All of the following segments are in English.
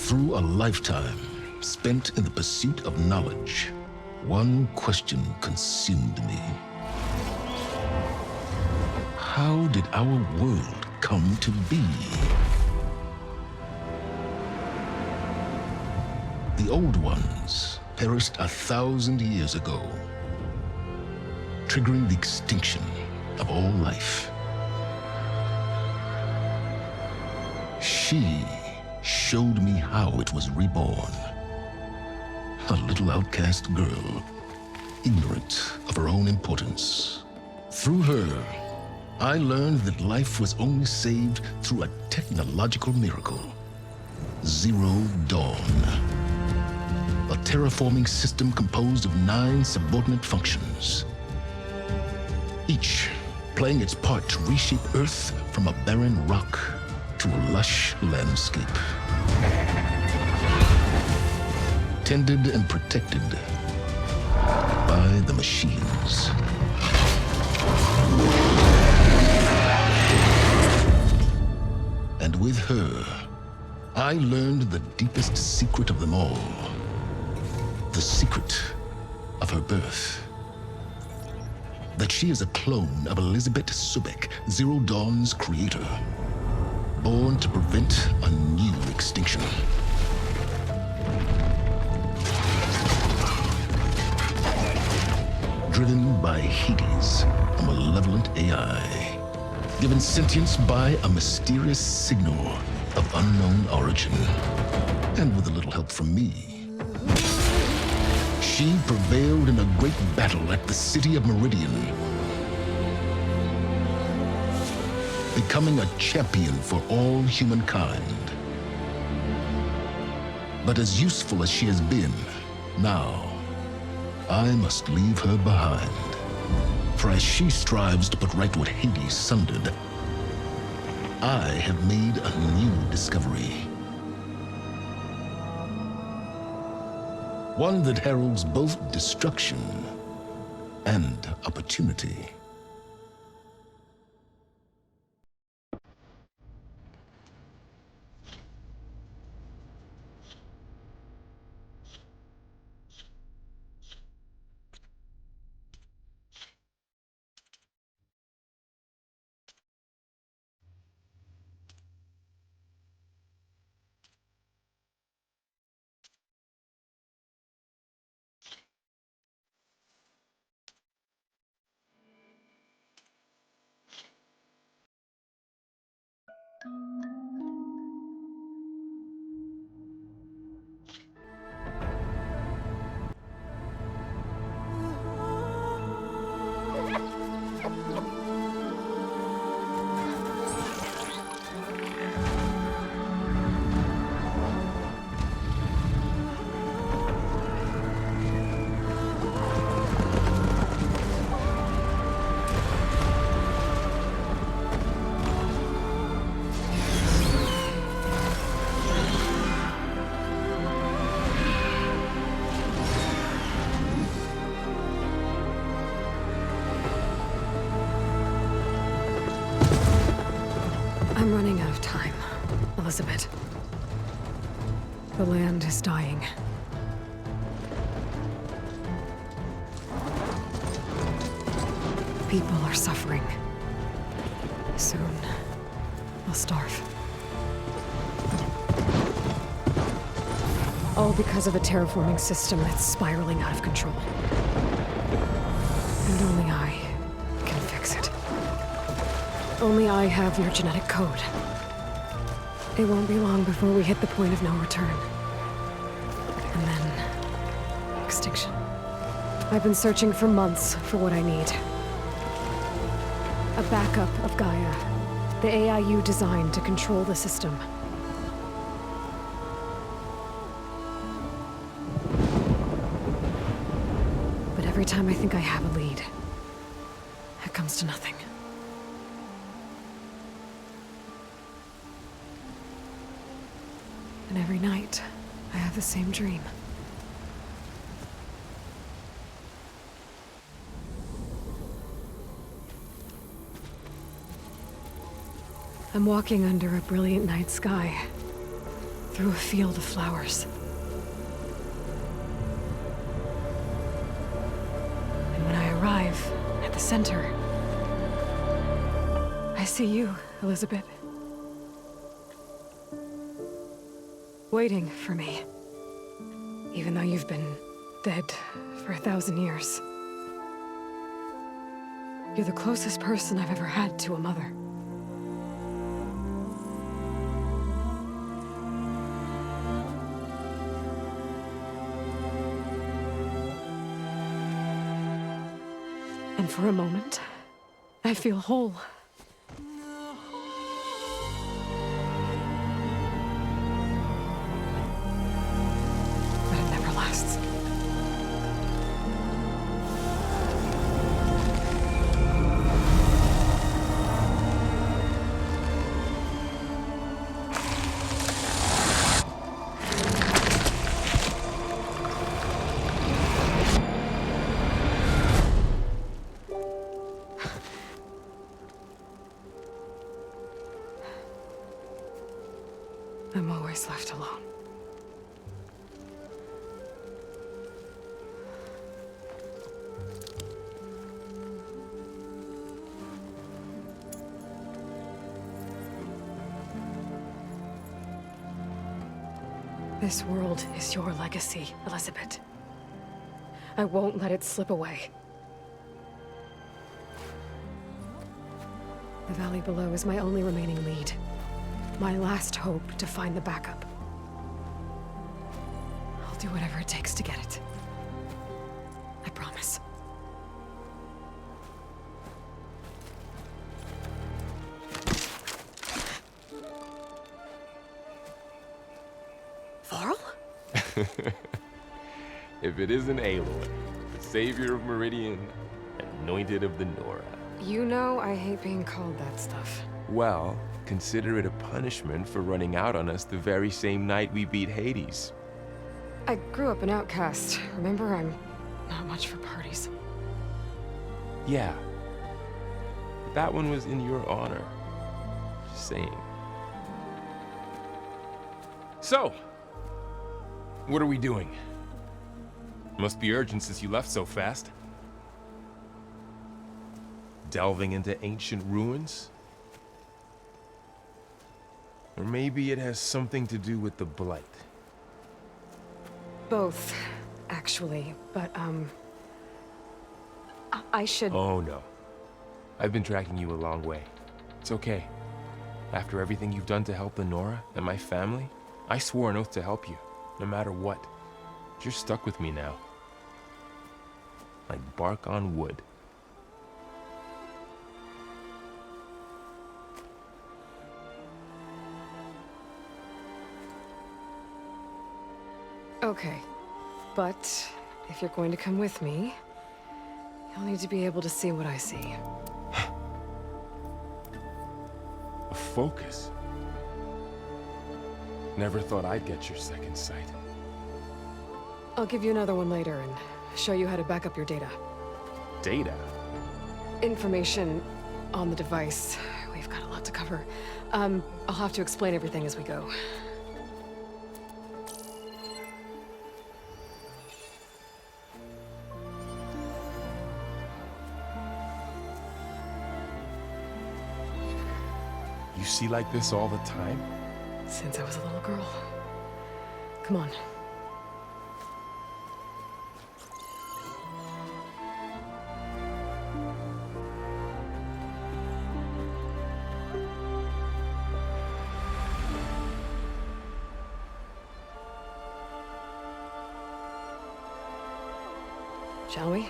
Through a lifetime spent in the pursuit of knowledge, one question consumed me. How did our world come to be? The old ones perished 1,000 years ago, triggering the extinction of all life. She showed me how it was reborn. A little outcast girl, ignorant of her own importance. Through her, I learned that life was only saved through a technological miracle. Zero Dawn. A terraforming system composed of 9 subordinate functions, each playing its part to reshape Earth from a barren rock to a lush landscape. Tended and protected by the machines. And with her, I learned the deepest secret of them all. The secret of her birth. That she is a clone of Elizabeth Subek, Zero Dawn's creator. Born to prevent a new extinction. Driven by Hades, a malevolent AI. Given sentience by a mysterious signal of unknown origin. And with a little help from me, she prevailed in a great battle at the city of Meridian, becoming a champion for all humankind. But as useful as she has been, now, I must leave her behind. For as she strives to put right what Hades sundered, I have made a new discovery. One that heralds both destruction and opportunity. I'm running out of time, Elizabeth. The land is dying. People are suffering. Soon, they'll starve. All because of a terraforming system that's spiraling out of control. And only I can fix it. Only I have your genetic code. It won't be long before we hit the point of no return. And then... extinction. I've been searching for months for what I need. A backup of Gaia. The AI you designed to control the system. But every time I think I have a lead, it comes to nothing. And every night, I have the same dream. I'm walking under a brilliant night sky. through a field of flowers. And when I arrive at the center, I see you, Elizabeth. Waiting for me. Even though you've been dead for 1,000 years. You're the closest person I've ever had to a mother. And for a moment, I feel whole. But it never lasts. I'm always left alone. This world is your legacy, Elizabeth. I won't let it slip away. The valley below is my only remaining lead. My last hope to find the backup. I'll do whatever it takes to get it. I promise. Varl? If it isn't Aloy, the savior of Meridian, anointed of the Nora. You know I hate being called that stuff. Well, consider it a punishment for running out on us the very same night we beat Hades. I grew up an outcast. Remember, I'm not much for parties. Yeah. But that one was in your honor. Just saying. So, what are we doing? Must be urgent since you left so fast. Delving into ancient ruins? Or maybe it has something to do with the Blight. Both, actually, but, I should... Oh, no. I've been tracking you a long way. It's okay. After everything you've done to help the Nora and my family, I swore an oath to help you, no matter what. You're stuck with me now. Like bark on wood. Okay, but if you're going to come with me, you'll need to be able to see what I see. A focus? Never thought I'd get your second sight. I'll give you another one later and show you how to back up your data. Data? Information on the device. We've got a lot to cover. I'll have to explain everything as we go. You see like this all the time? Since I was a little girl. Come on. Shall we?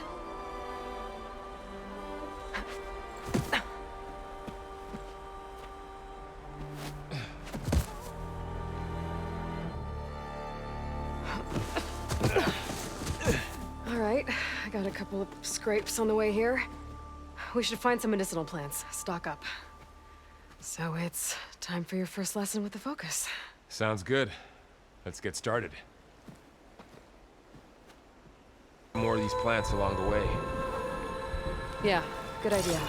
All right, I got a couple of scrapes on the way here. We should find some medicinal plants, stock up. So it's time for your first lesson with the focus. Sounds good. Let's get started. More of these plants along the way. Yeah, good idea.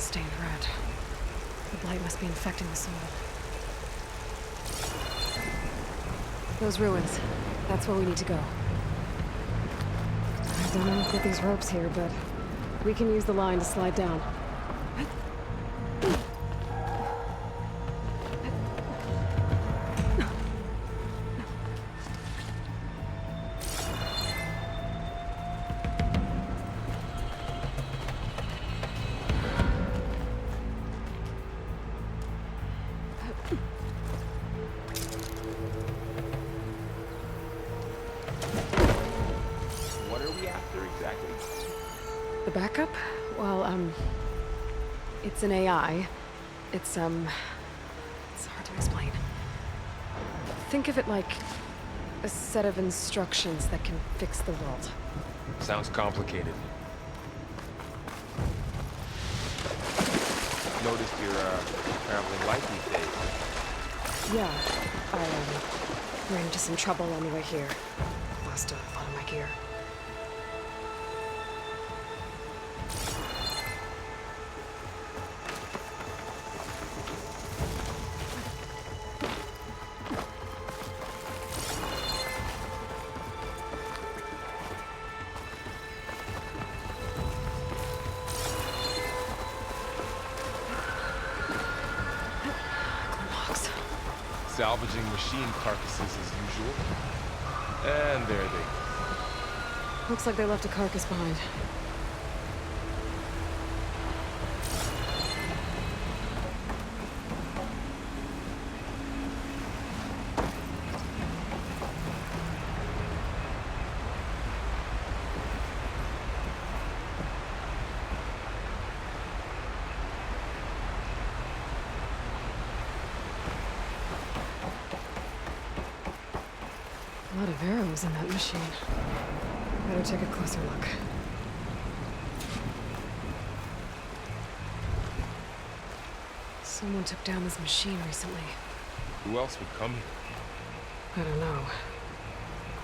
stained red. The blight must be infecting the soil. Those ruins. That's where we need to go. I don't know about these ropes here, but we can use the line to slide down. The backup? Well, it's an AI. It's hard to explain. Think of it like a set of instructions that can fix the world. Sounds complicated. Noticed you're traveling light these days. Yeah, I ran into some trouble on the way here. Lost a lot of my gear. Salvaging machine carcasses as usual. And there they go. Looks like they left a carcass behind. A lot of arrows in that machine. Better take a closer look. Someone took down this machine recently. Who else would come here? I don't know.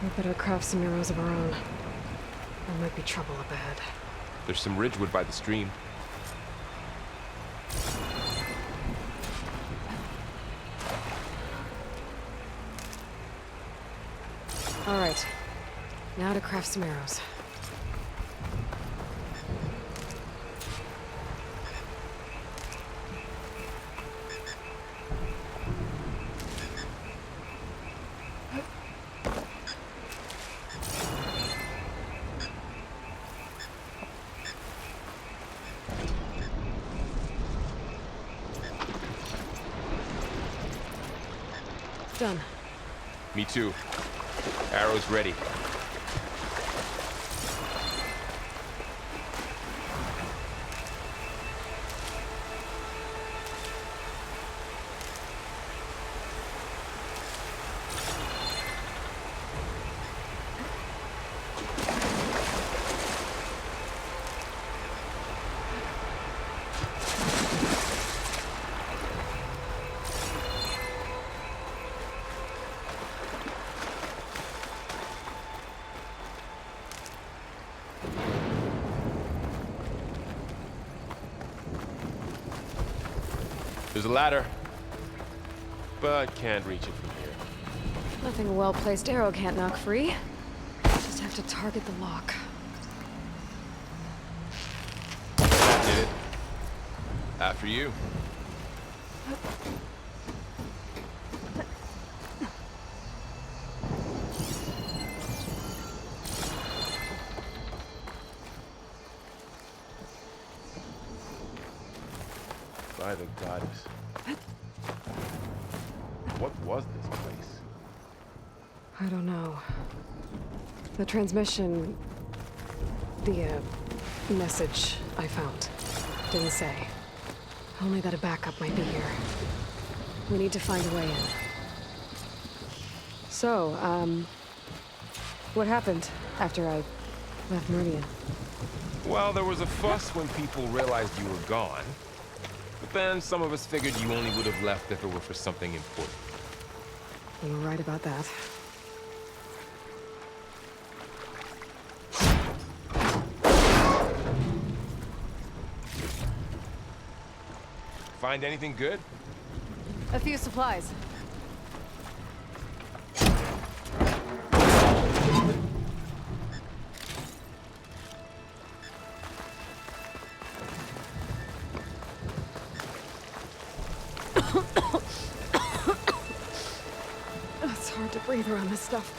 We better craft some arrows of our own. There might be trouble up ahead. There's some ridgewood by the stream. All right. Now to craft some arrows. Done. Me too. Arrows ready. There's a ladder, but can't reach it from here. Nothing a well-placed arrow can't knock free. Just have to target the lock. That did it. After you. By the goddess. What was this place? I don't know. The transmission... the, message I found didn't say. Only that a backup might be here. We need to find a way in. So, what happened after I left Meridian? Well, there was a fuss when people realized you were gone. But then some of us figured you only would have left if it were for something important. You were right about that. find anything good? A few supplies. It's hard to breathe around this stuff.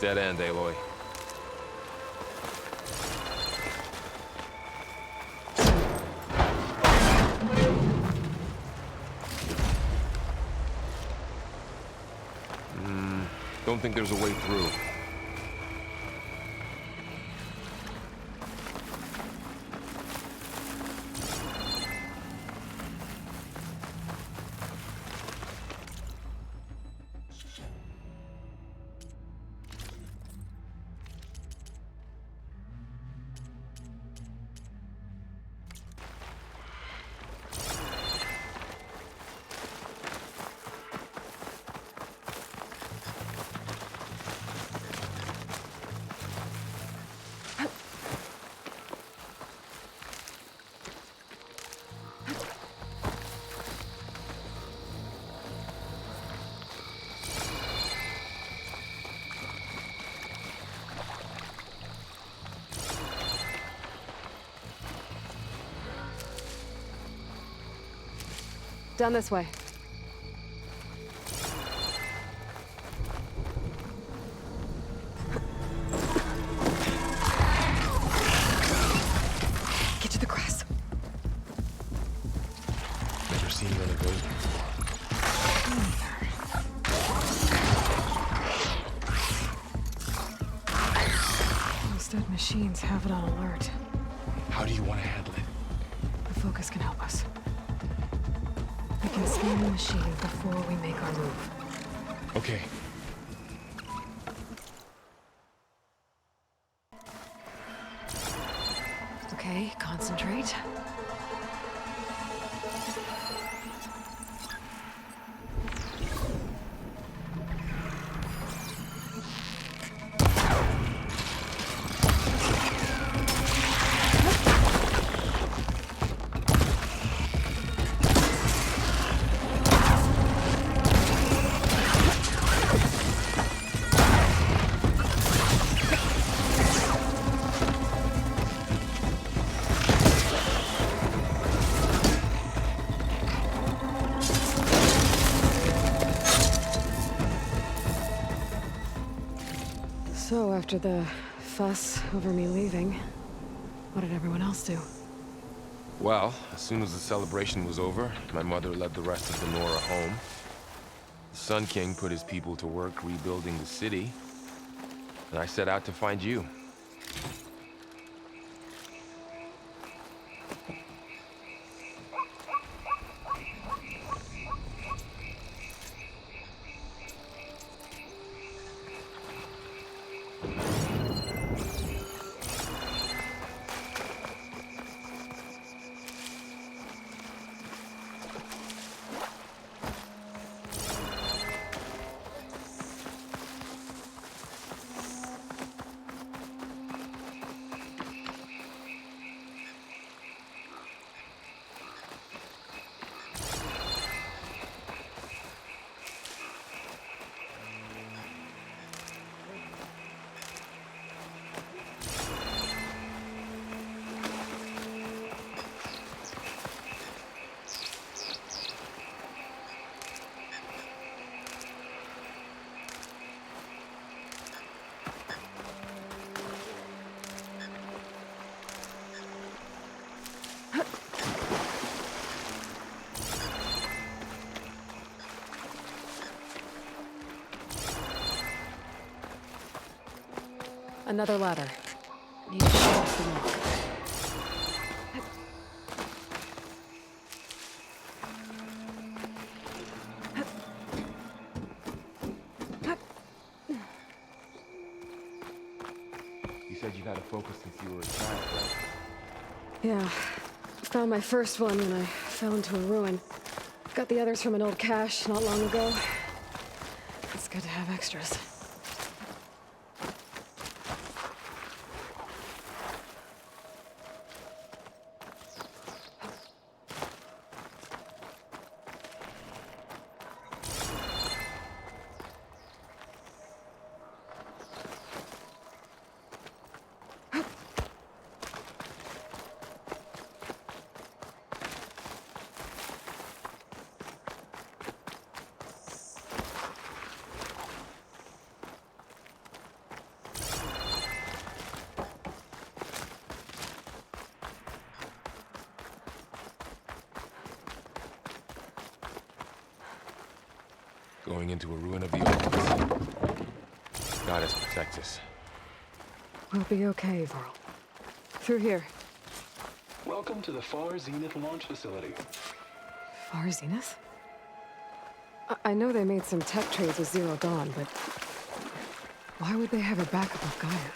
Dead end, Aloy. Don't think there's a way through. Down this way. Get to the grass. Never seen one of those before. Those dead machines have it on alert. How do you want to handle it? The focus can help us. We can scan the machine before we make our move. Okay. Okay, concentrate. So, after the fuss over me leaving, what did everyone else do? Well, as soon as the celebration was over, my mother led the rest of the Nora home. The Sun King put his people to work rebuilding the city, and I set out to find you. Another ladder. Need to show off the lock. You said you've had a focus since you were a child, right? Yeah. Found my first one when I fell into a ruin. Got the others from an old cache not long ago. It's good to have extras. Going into a ruin of the old ones. Goddess protect us. We'll be okay, Varl. Through here. Welcome to the Far Zenith launch facility. Far Zenith? I know they made some tech trades with Zero Dawn, but why would they have a backup of Gaia?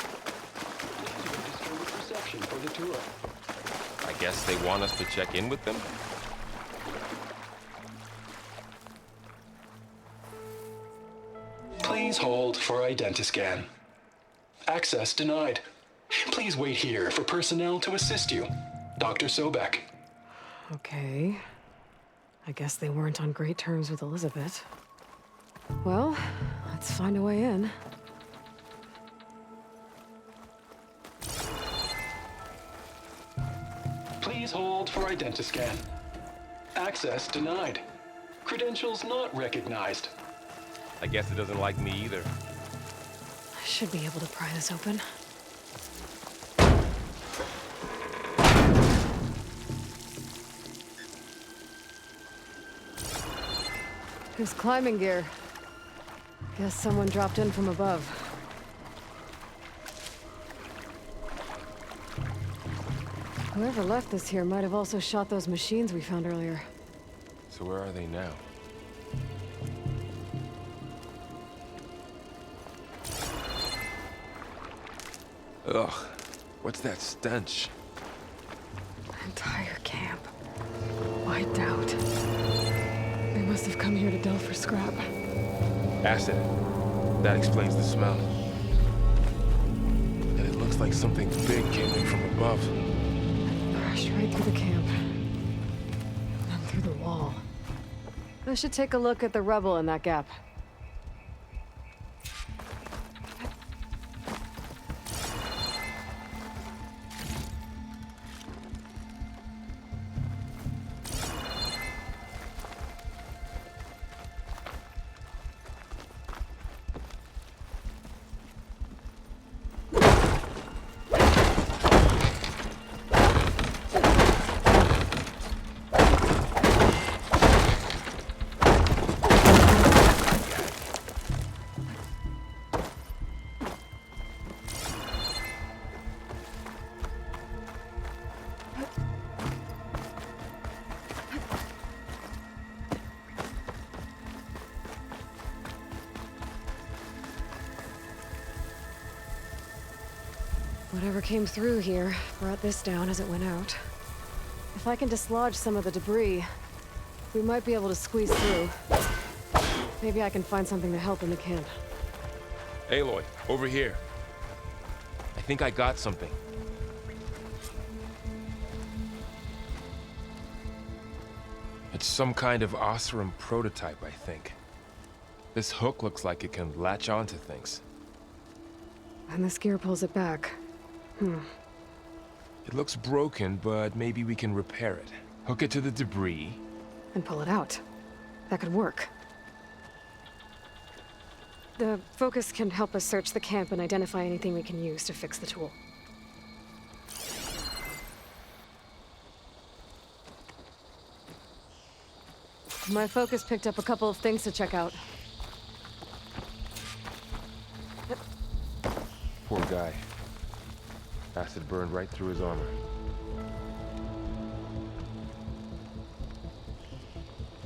Disturbed reception for the tour. I guess they want us to check in with them? Please hold for identiscan. Access denied. Please wait here for personnel to assist you. Dr. Sobek. Okay. I guess they weren't on great terms with Elizabeth. Well, let's find a way in. Please hold for identiscan. Access denied. Credentials not recognized. I guess it doesn't like me either. I should be able to pry this open. There's climbing gear. Guess someone dropped in from above. Whoever left this here might have also shot those machines we found earlier. So where are they now? Ugh, what's that stench? Entire camp. Wiped out. They must have come here to delve for scrap. Acid. That explains the smell. And it looks like something big came in from above. Crashed right through the camp. And through the wall. I should take a look at the rubble in that gap. Whatever came through here brought this down as it went out. If I can dislodge some of the debris, we might be able to squeeze through. Maybe I can find something to help in the camp. Aloy, over here. I think I got something. It's some kind of Osram prototype, I think. This hook looks like it can latch onto things. And this gear pulls it back. It looks broken, but maybe we can repair it. Hook it to the debris. And pull it out. That could work. The focus can help us search the camp and identify anything we can use to fix the tool. My focus picked up a couple of things to check out. Poor guy. Acid burned right through his armor.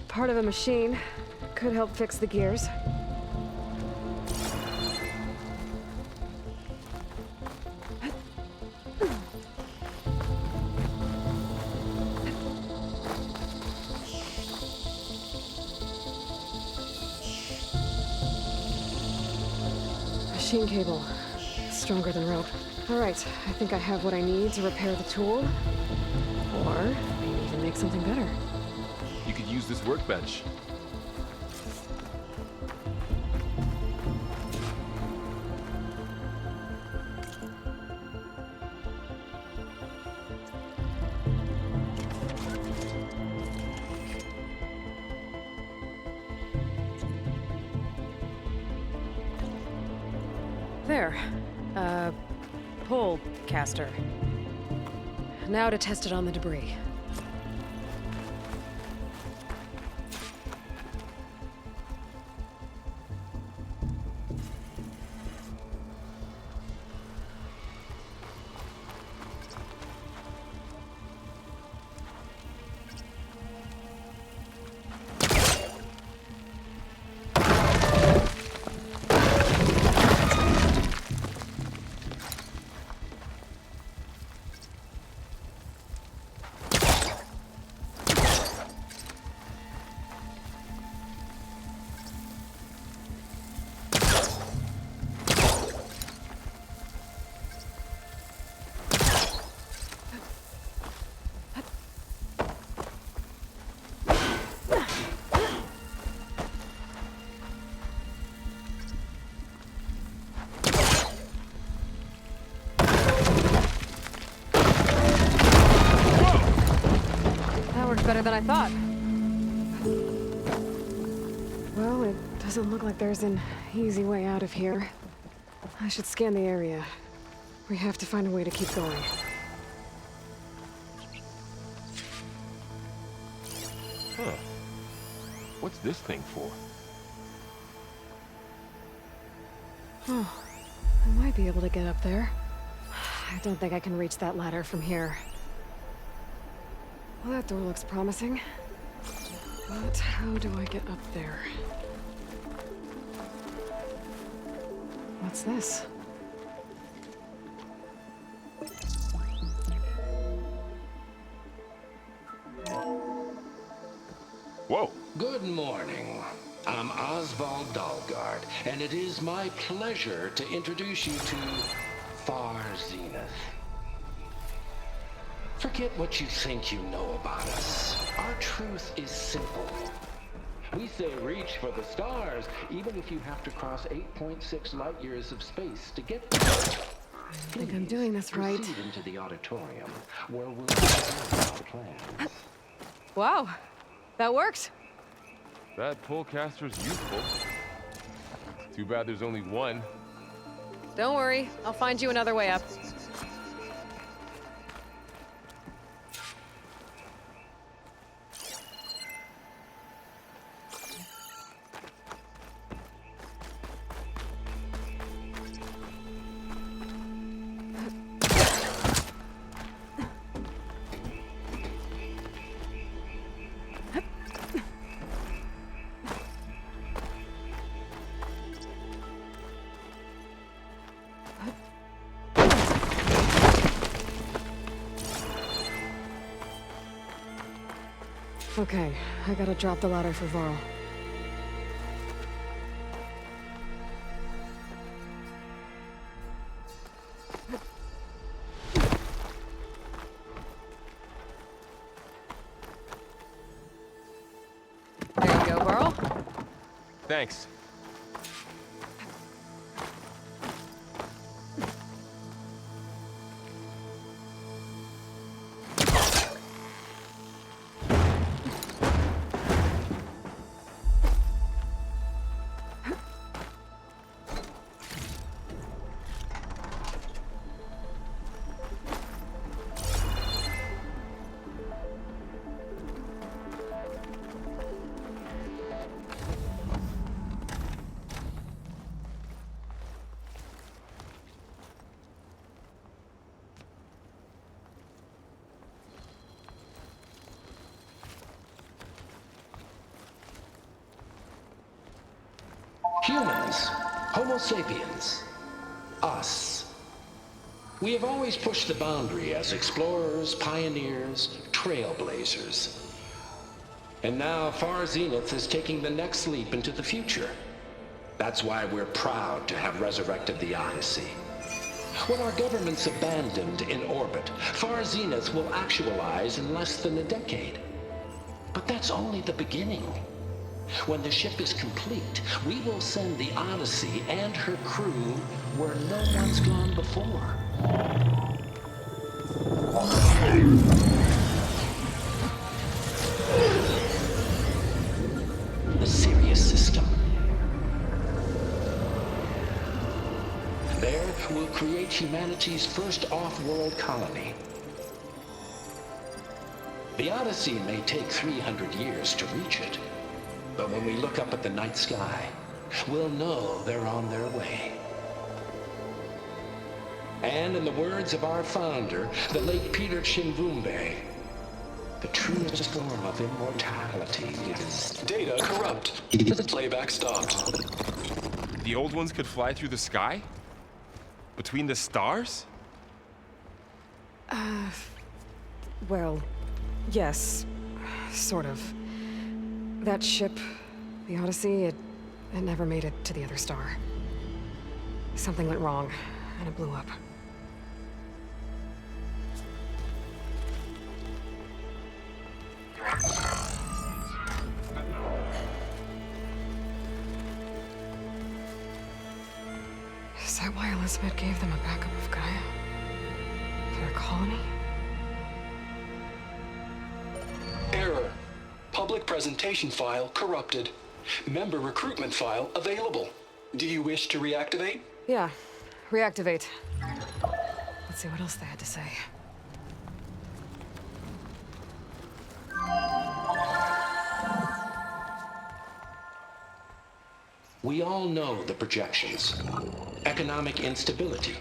Part of a machine. Could help fix the gears. machine cable. Stronger than rope. Alright, I think I have what I need to repair the tool. Or maybe even make something better. You could use this workbench. There. Pullcaster. Now to test it on the debris. Better than I thought. Well, it doesn't look like there's an easy way out of here. I should scan the area. We have to find a way to keep going. Huh. What's this thing for? Oh, I might be able to get up there. I don't think I can reach that ladder from here. Well, that door looks promising. But how do I get up there? What's this? Whoa! Good morning. I'm Oswald Dalgard, and it is my pleasure to introduce you to Zenith. Forget what you think you know about us. Our truth is simple. We say reach for the stars, even if you have to cross 8.6 light years of space to get there. I think I'm doing this right. Proceed into the auditorium, where we'll discuss our plans. Wow, that works. That pullcaster's useful. Too bad there's only one. Don't worry, I'll find you another way up. Okay, I gotta drop the ladder for Varl. There you go, Varl. Thanks. Humans, Homo sapiens, us. We have always pushed the boundary as explorers, pioneers, trailblazers. And now Zenith is taking the next leap into the future. That's why we're proud to have resurrected the Odyssey. When our government's abandoned in orbit, Far Zenith will actualize in less than a decade. But that's only the beginning. When the ship is complete, we will send the Odyssey and her crew where no one's gone before. The Sirius system. There, we'll create humanity's first off-world colony. The Odyssey may take 300 years to reach it, but when we look up at the night sky, we'll know they're on their way. And in the words of our founder, the late Peter Chimvumbe, the truest form of immortality is... Data corrupt. Playback stopped. The old ones could fly through the sky? Between the stars? Well, yes. Sort of. That ship, the Odyssey, it never made it to the other star. Something went wrong, and it blew up. Is that why Elizabeth gave them a backup of Gaia? For their colony? Error. Public presentation file corrupted. Member recruitment file available. Do you wish to reactivate? Yeah. Reactivate. Let's see what else they had to say. We all know the projections. Economic instability,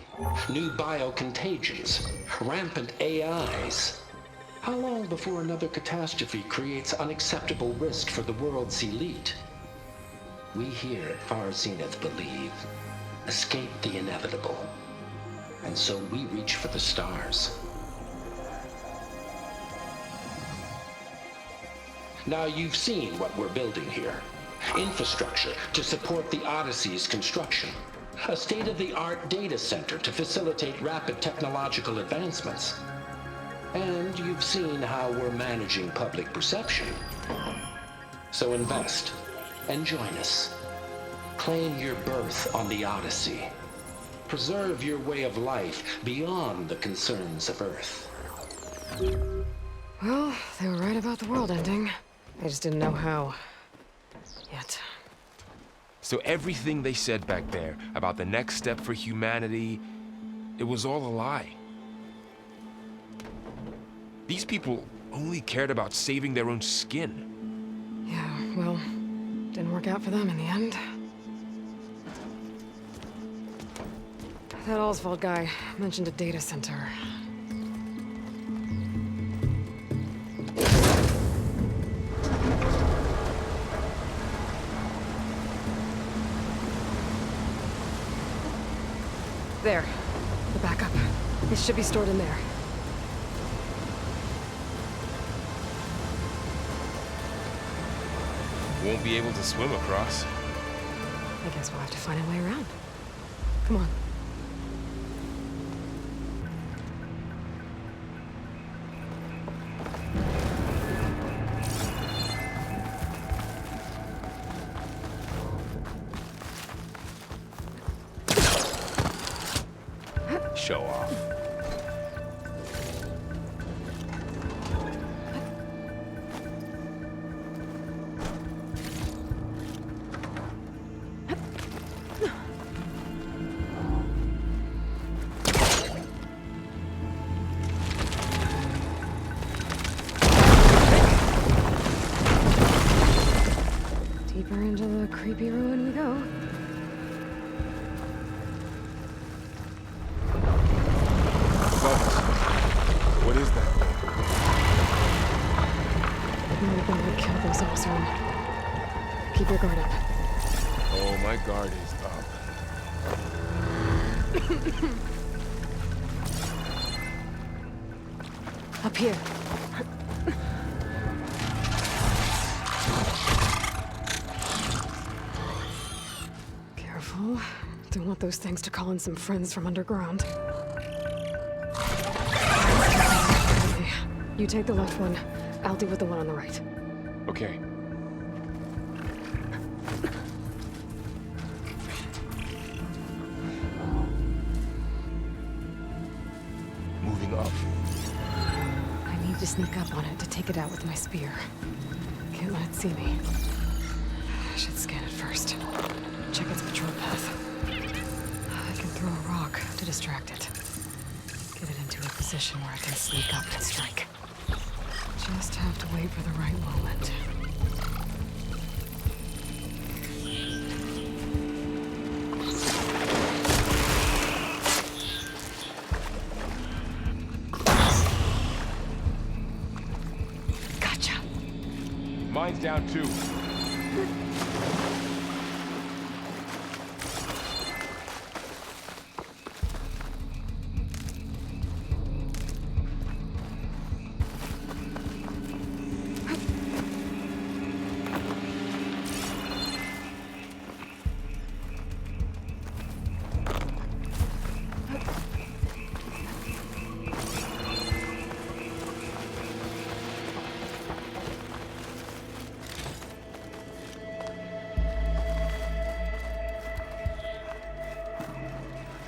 new biocontagions, rampant AIs. How long before another catastrophe creates unacceptable risk for the world's elite? We here at Far Zenith believe, escape the inevitable. And so we reach for the stars. Now you've seen what we're building here. Infrastructure to support the Odyssey's construction. A state-of-the-art data center to facilitate rapid technological advancements. And you've seen how we're managing public perception. So invest and join us. Claim your berth on the Odyssey. Preserve your way of life beyond the concerns of Earth. Well, they were right about the world ending. I just didn't know how. Yet. So everything they said back there about the next step for humanity, it was all a lie. These people only cared about saving their own skin. Yeah, well, didn't work out for them in the end. That Oswald guy mentioned a data center. There. The backup. It should be stored in there. Won't be able to swim across. I guess we'll have to find a way around. Come on. Show off. Deeper into the creepy ruin we go. What is that? It might have been what killed those Osram. Keep your guard up. Oh, my guard is up. Up here. want those things to call in some friends from underground. Okay, you take the left one. I'll deal with the one on the right. Okay. Moving up. I need to sneak up on it to take it out with my spear. Can't let it see me. I should scan it first. Check its patrol path. I can throw a rock to distract it. Get it into a position where I can sneak up and strike. Just have to wait for the right moment. Gotcha. Mine's down too.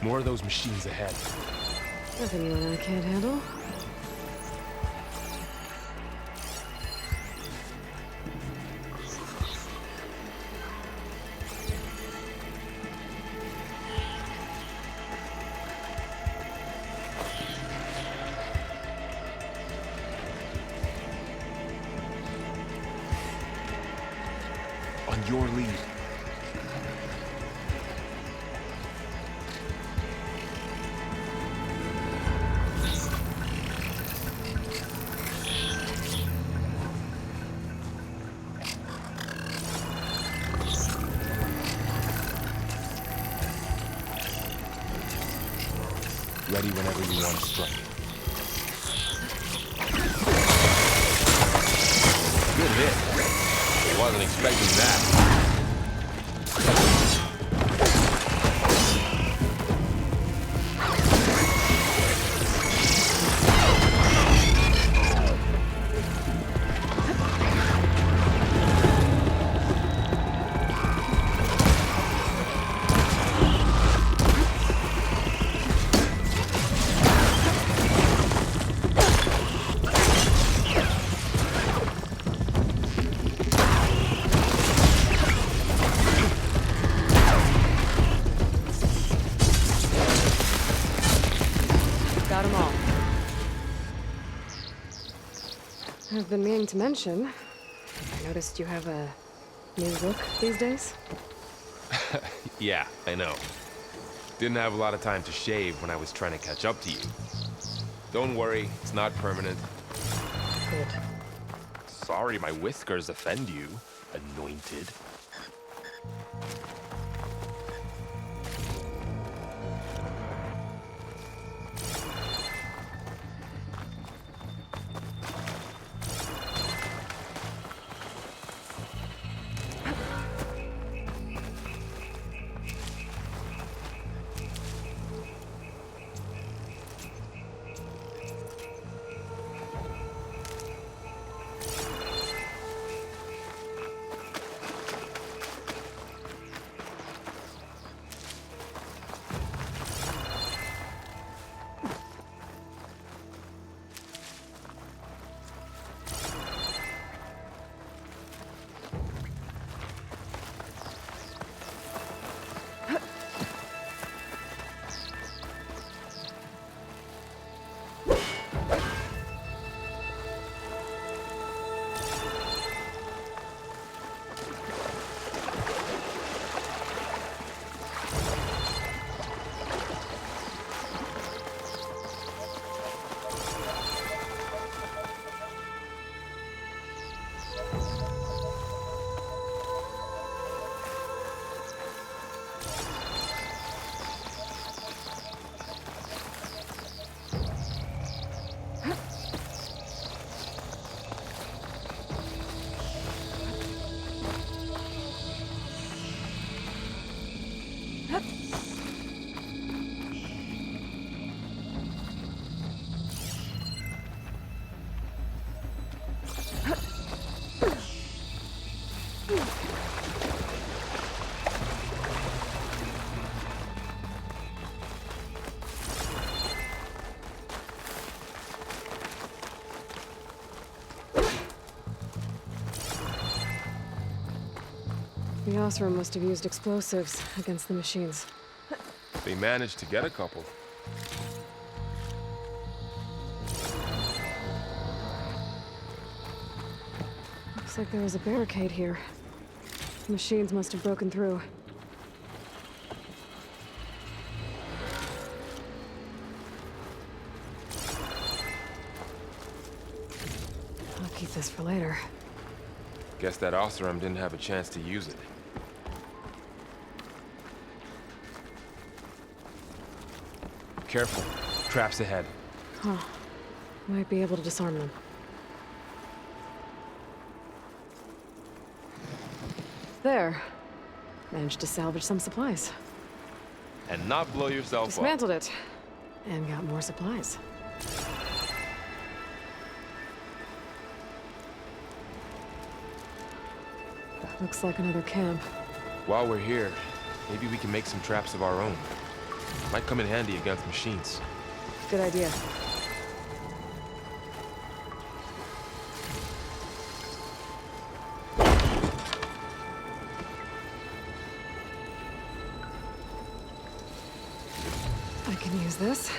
More of those machines ahead. Nothing you and I can't handle. On your lead. Ready whenever you want to strike. Good hit. Wasn't expecting that. Got them all. I've been meaning to mention, I noticed you have a new look these days. Yeah, I know. Didn't have a lot of time to shave when I was trying to catch up to you. Don't worry, it's not permanent. Good. Sorry my whiskers offend you, anointed. The Osram must have used explosives against the machines. They managed to get a couple. Looks like there was a barricade here. The machines must have broken through. I'll keep this for later. Guess that Osram didn't have a chance to use it. Careful. Traps ahead. Huh. Might be able to disarm them. There. Managed to salvage some supplies. And not blow yourself up. Dismantled it. And got more supplies. Looks like another camp. While we're here, maybe we can make some traps of our own. Might come in handy against machines. Good idea. I can use this.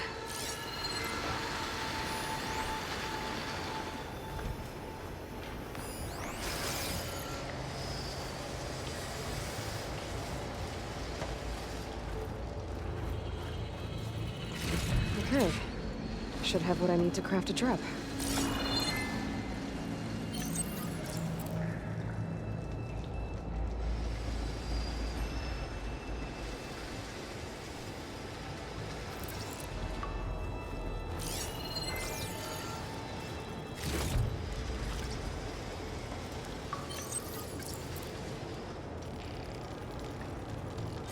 Okay. Should have what I need to craft a trap.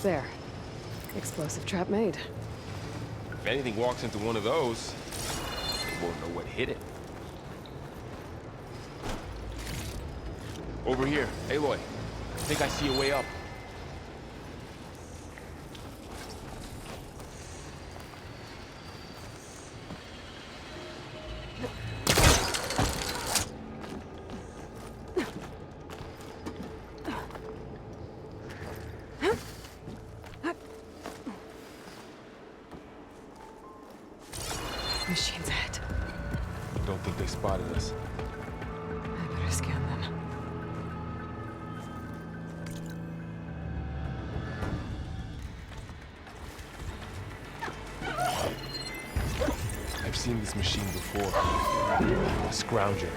There. Explosive trap made. If anything walks into one of those, they won't know what hit it. Over here, Aloy. I think I see a way up. Machines ahead. Don't think they spotted us. I better scan them. I've seen this machine before. A scrounger.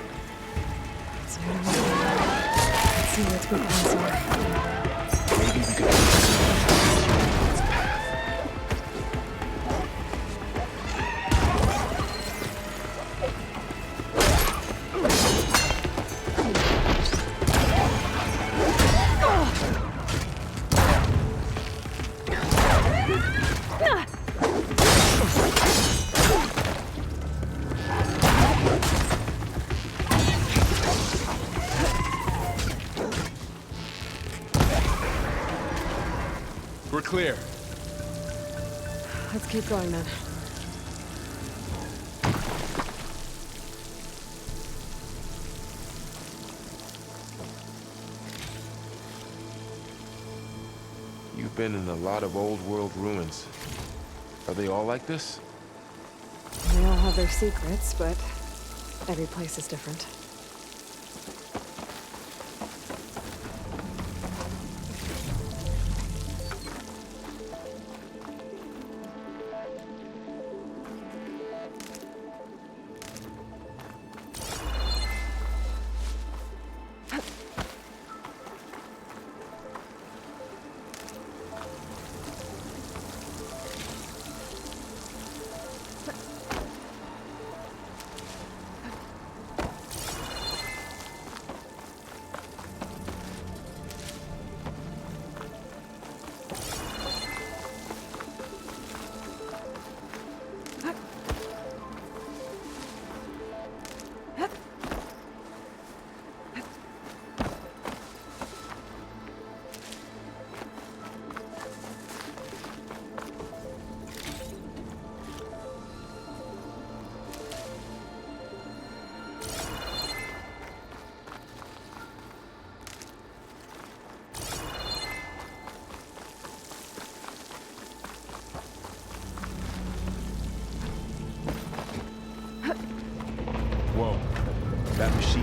It's near to me. Let's see what its weak points are. Maybe we could its path. We're clear. Let's keep going then. You've been in a lot of old world ruins. Are they all like this? They all have their secrets, but every place is different.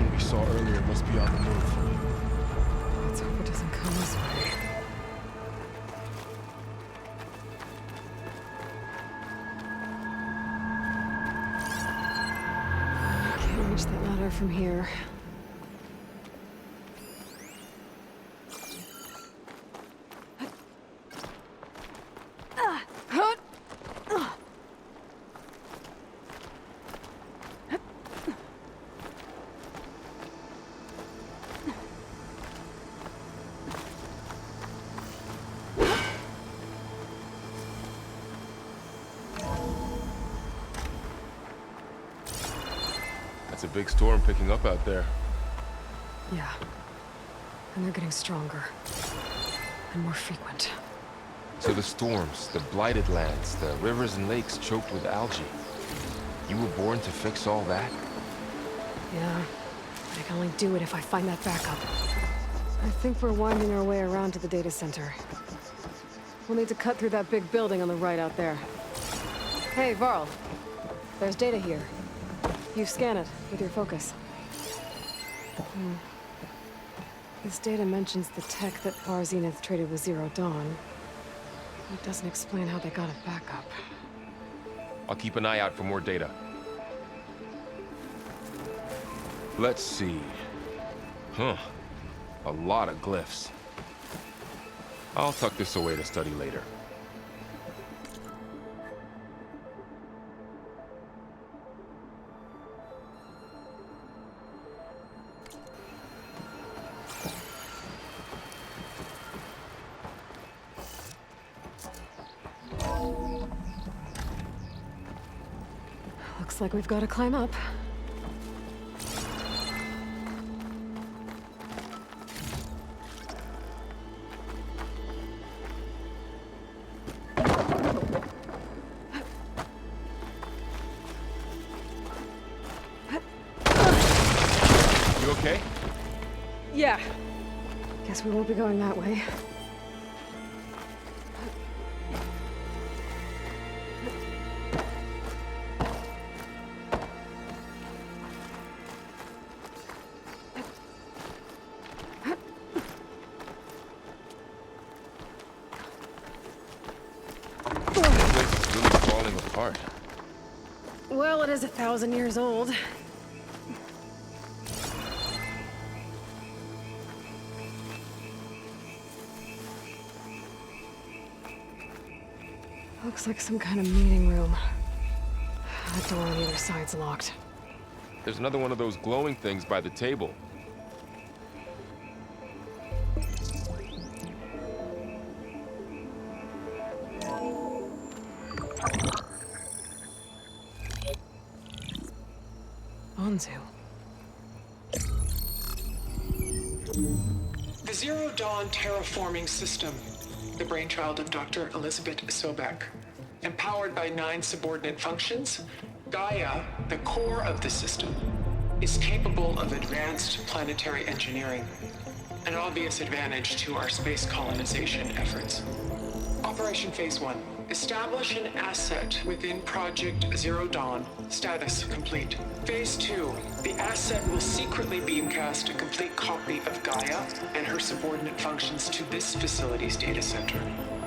machine we saw earlier must be on the move. Let's hope it doesn't come this way. I can't reach that ladder from here. It's a big storm picking up out there. Yeah. And they're getting stronger. And more frequent. So the storms, the blighted lands, the rivers and lakes choked with algae. You were born to fix all that? Yeah. But I can only do it if I find that backup. I think we're winding our way around to the data center. We'll need to cut through that big building on the right out there. Hey, Varl. There's data here. You scan it with your focus. This data mentions the tech that Zenith traded with Zero Dawn. It doesn't explain how they got it back up. I'll keep an eye out for more data. Let's see. Huh. A lot of glyphs. I'll tuck this away to study later. Looks like we've got to climb up. You okay? Yeah. Guess we won't be going that way. Well, it is 1,000 years old. Looks like some kind of meeting room. That door on either side's locked. There's another one of those glowing things by the table. The Zero Dawn terraforming system, the brainchild of Dr. Elizabeth Sobek. Empowered by 9 subordinate functions, Gaia, the core of the system, is capable of advanced planetary engineering, an obvious advantage to our space colonization efforts. Operation Phase 1. Establish an asset within Project Zero Dawn. Status complete. Phase 2. The asset will secretly beamcast a complete copy of Gaia and her subordinate functions to this facility's data center.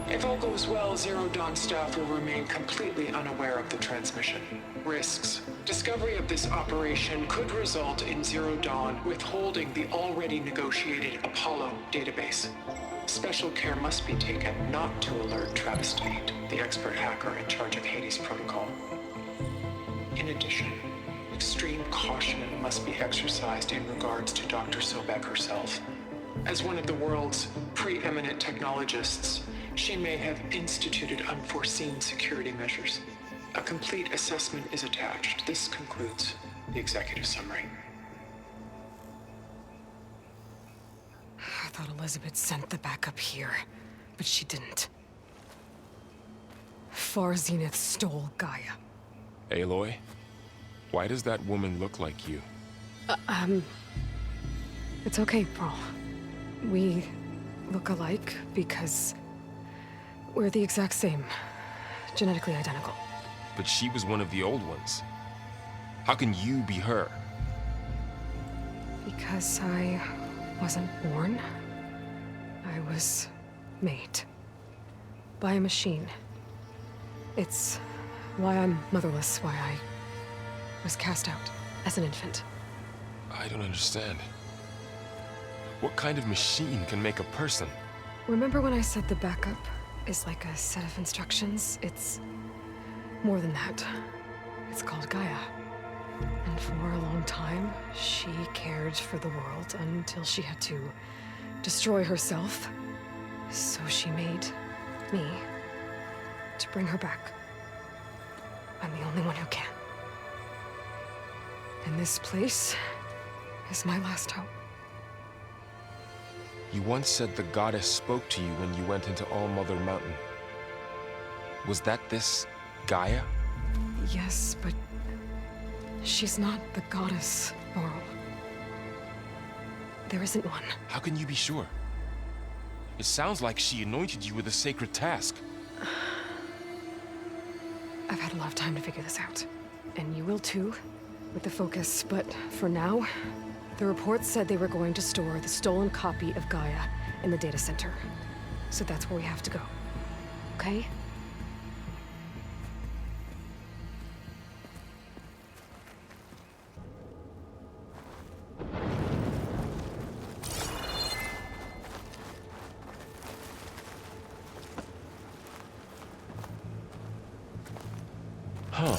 If all goes well, Zero Dawn staff will remain completely unaware of the transmission. Risks. Discovery of this operation could result in Zero Dawn withholding the already negotiated Apollo database. Special care must be taken not to alert Travis Tate, the expert hacker in charge of Hades Protocol. In addition, extreme caution must be exercised in regards to Dr. Sobek herself. As one of the world's preeminent technologists, she may have instituted unforeseen security measures. A complete assessment is attached. This concludes the executive summary. I thought Elizabeth sent the backup here, but she didn't. Zenith stole Gaia. Aloy, why does that woman look like you? It's okay, Varl. We look alike because we're the exact same. Genetically identical. But she was one of the old ones. How can you be her? Because I wasn't born. I was made. By a machine. It's why I'm motherless, why I was cast out as an infant. I don't understand. What kind of machine can make a person? Remember when I said the backup is like a set of instructions? It's more than that. It's called Gaia. And for a long time, she cared for the world until she had to destroy herself. So she made me to bring her back. I'm the only one who can. And this place is my last hope. You once said the goddess spoke to you when you went into All-Mother Mountain. Was that this Gaia? Yes, but she's not the goddess, Varl. There isn't one. How can you be sure? It sounds like she anointed you with a sacred task. I've had a lot of time to figure this out. And you will too, with the focus. But for now, the reports said they were going to store the stolen copy of Gaia in the data center. So that's where we have to go. Okay? Huh.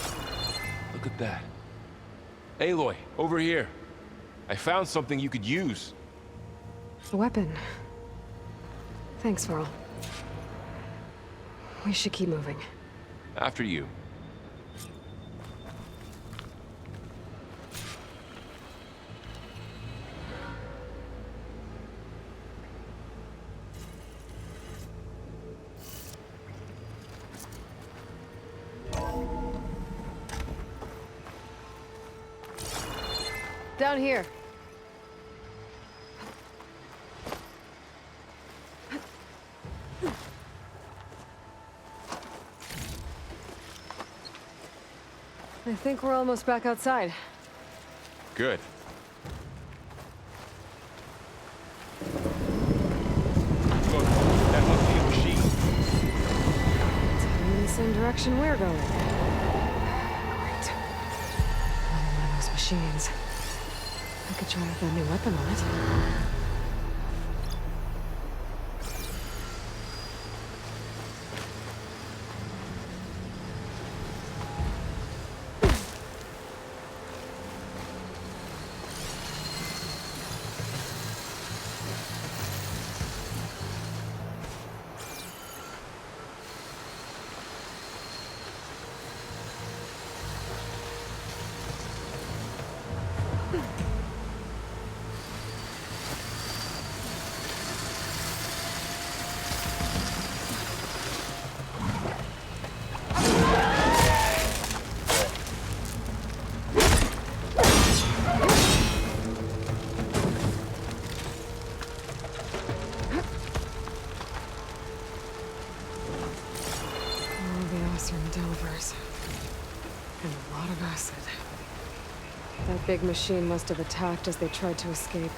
Look at that. Aloy, over here. I found something you could use. A weapon. Thanks, Varl. We should keep moving. After you. Down here. I think we're almost back outside. Good. Look, that must be a machine. It's heading in the same direction we're going. Great. Another one of those machines. I could try out that new weapon on it. And a lot of acid. That big machine must have attacked as they tried to escape.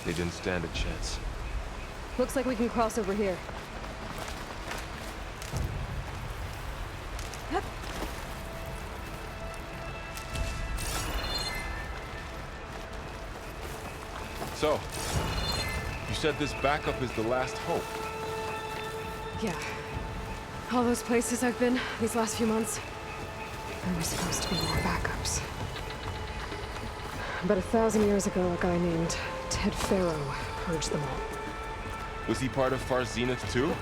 They didn't stand a chance. Looks like we can cross over here. Hup. So, you said this backup is the last hope. Yeah. All those places I've been these last few months, there were supposed to be more backups. But 1,000 years ago, a guy named Ted Farrow purged them all. Was he part of Far Zenith too?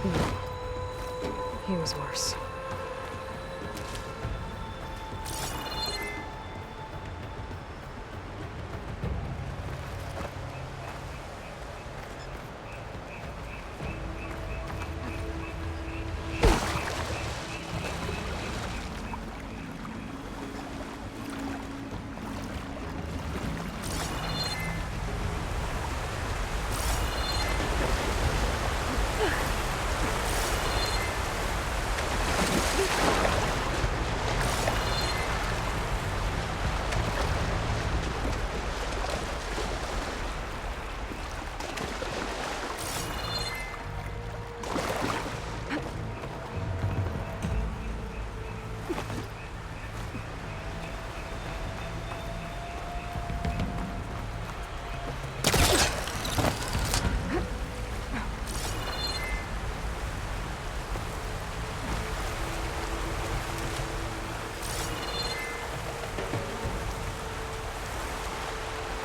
No. He was worse.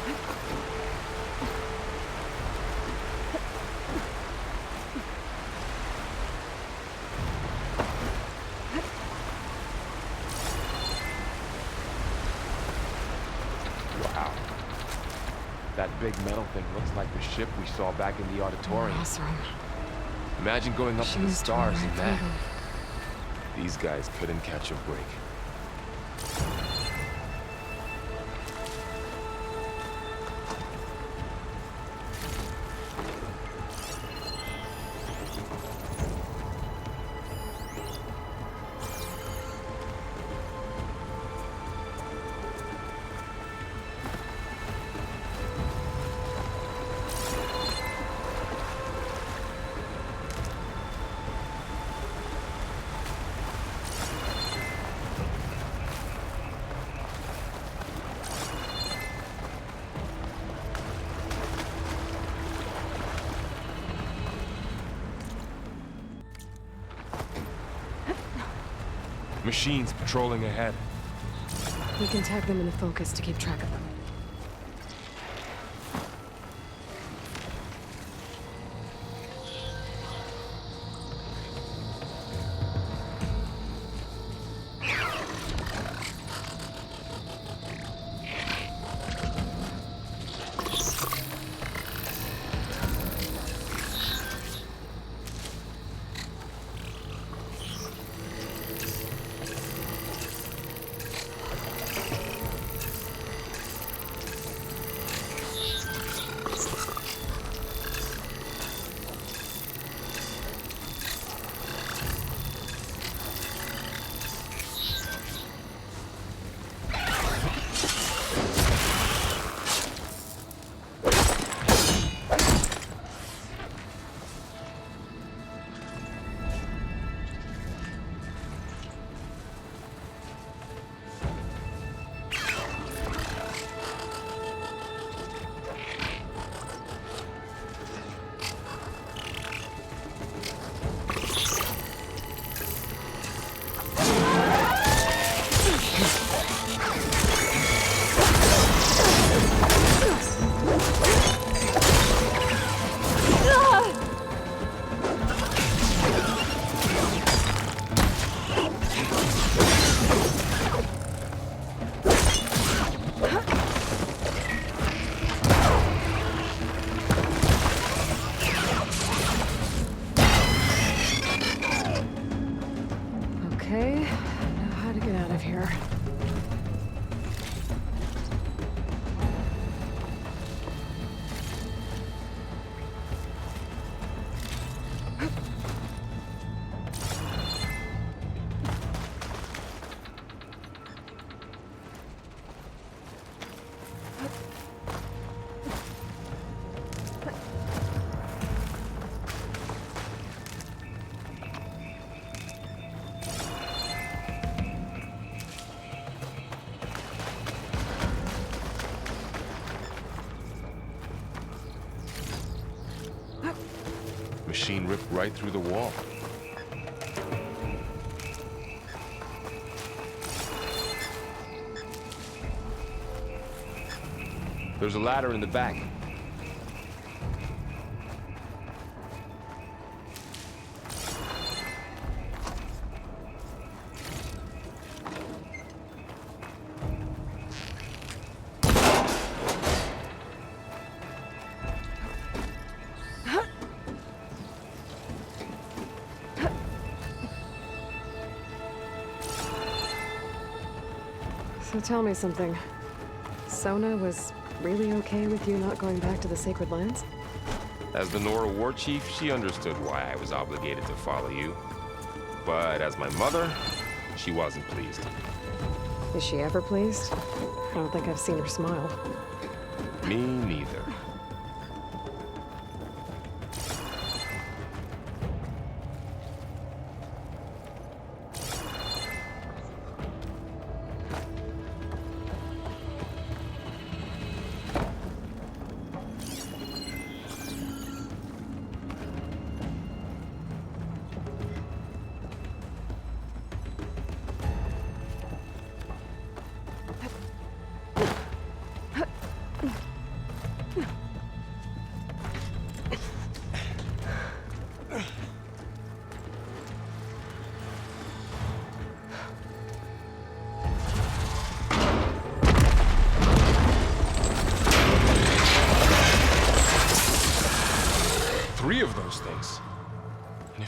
Wow. That big metal thing looks like the ship we saw back in the auditorium. Awesome. Imagine going up to the She's stars totally in that. cool. These guys couldn't catch a break. Machines patrolling ahead. We can tag them in the focus to keep track of them. Okay, know how to get out of here. Machine ripped right through the wall. There's a ladder in the back. So tell me something. Sona was really okay with you not going back to the Sacred Lands? As the Nora war chief, she understood why I was obligated to follow you. But as my mother, she wasn't pleased. Is she ever pleased? I don't think I've seen her smile. Me neither.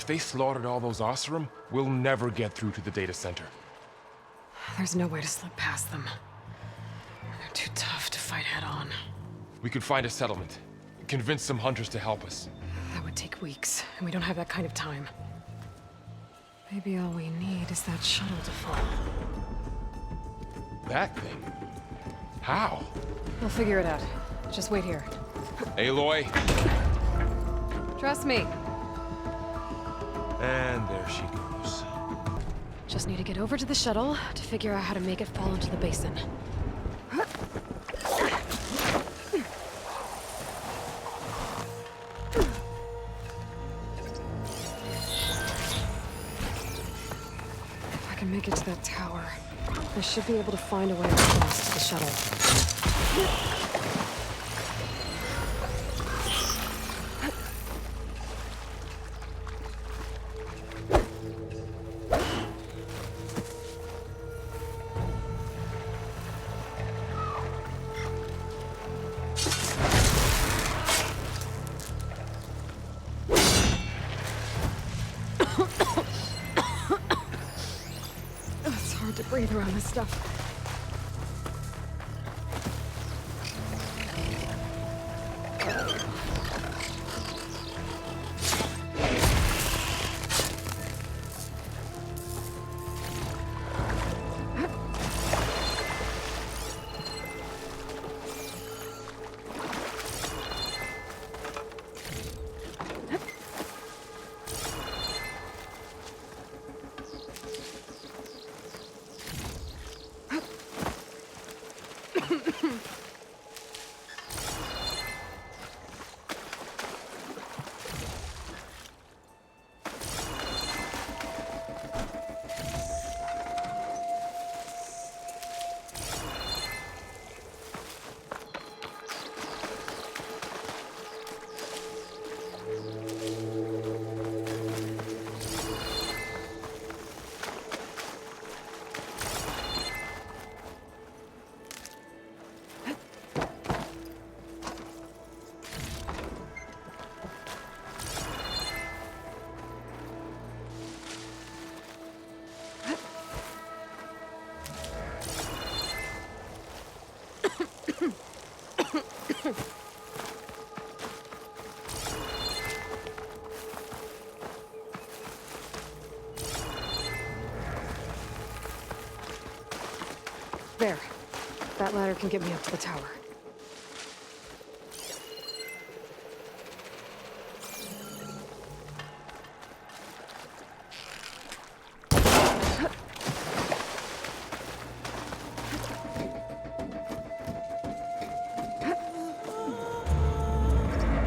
If they slaughtered all those Oseram, we'll never get through to the data center. There's no way to slip past them. They're too tough to fight head-on. We could find a settlement. Convince some hunters to help us. That would take weeks, and we don't have that kind of time. Maybe all we need is that shuttle to fall. That thing? How? We'll figure it out. Just wait here. Aloy. Trust me. And there she goes. Just need to get over to the shuttle to figure out how to make it fall into the basin. If I can make it to that tower, I should be able to find a way across to the shuttle. It's hard to breathe around this stuff. There. That ladder can get me up to the tower.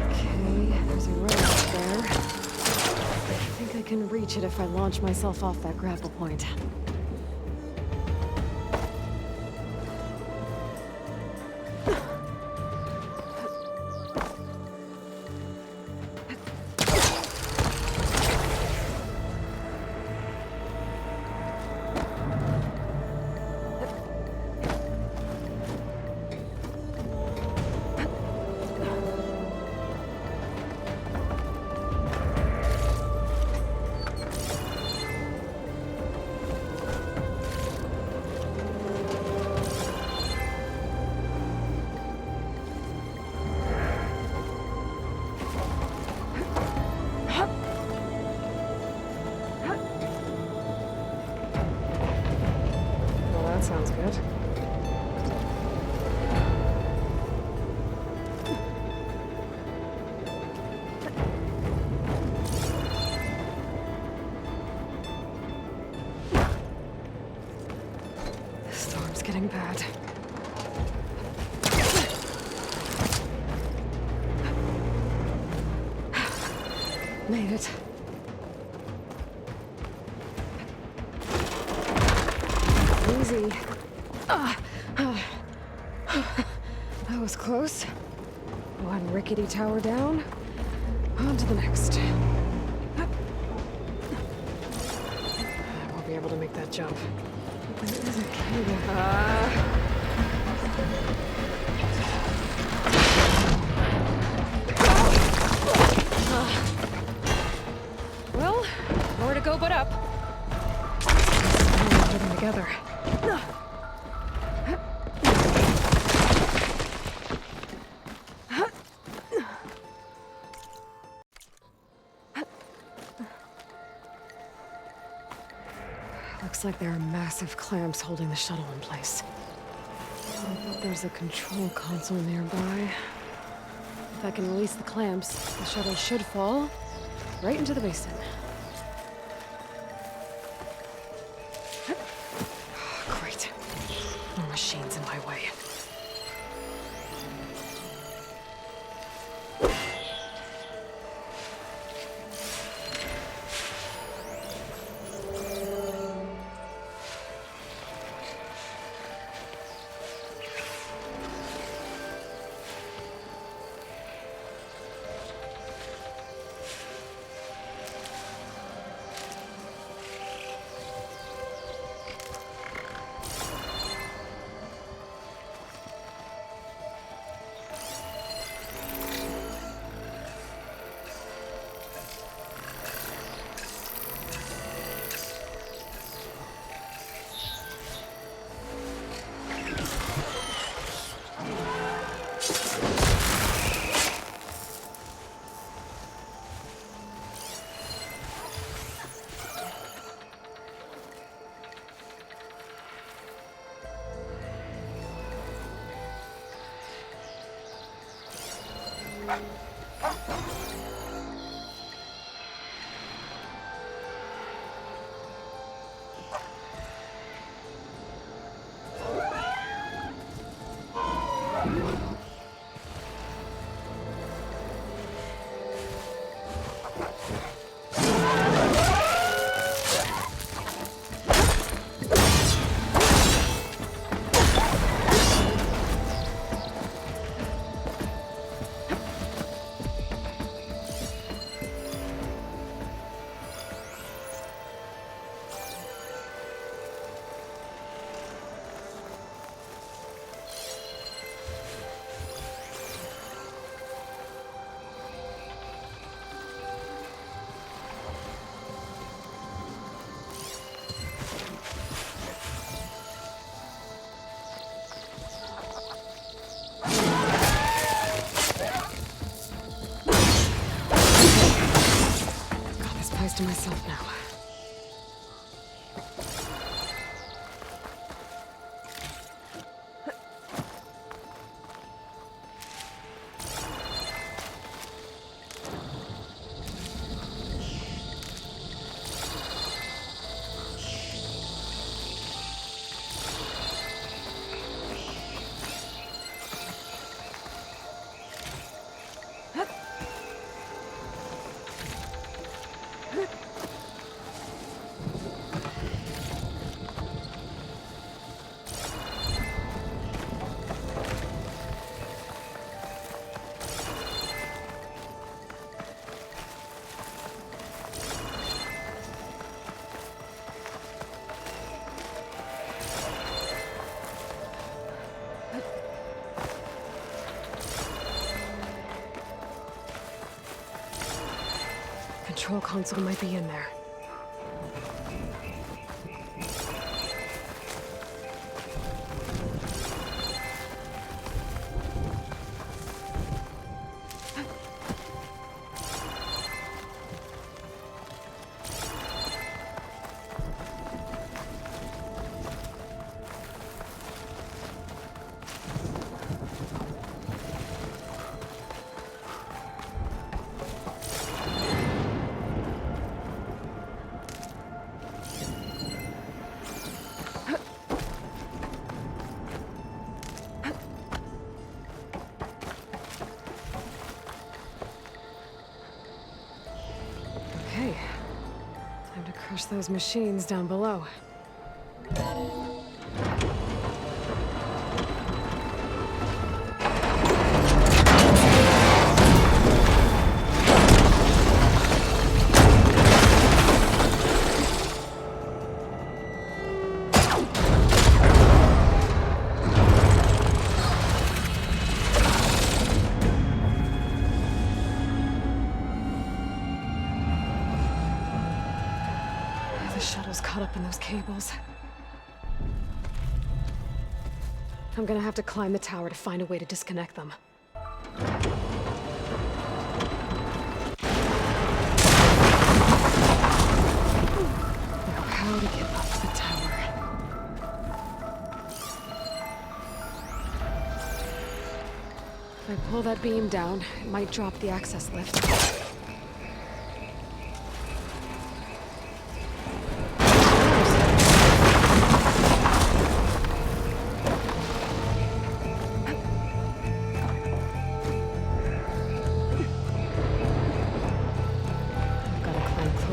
Okay, there's a road up there. I think I can reach it if I launch myself off that grapple point. Sounds good. The storm's getting bad. Made it. Easy. That was close. One rickety tower down. On to the next. I won't be able to make that jump. There is a cave. Well, together. Looks like there are massive clamps holding the shuttle in place. I bet there's a control console nearby. If I can release the clamps, the shuttle should fall right into the basin. Great. More machines in my way. To myself now. Control console might be in there. Okay, time to crush those machines down below. The shuttle's caught up in those cables. I'm gonna have to climb the tower to find a way to disconnect them. Now, how to get up the tower? If I pull that beam down, it might drop the access lift.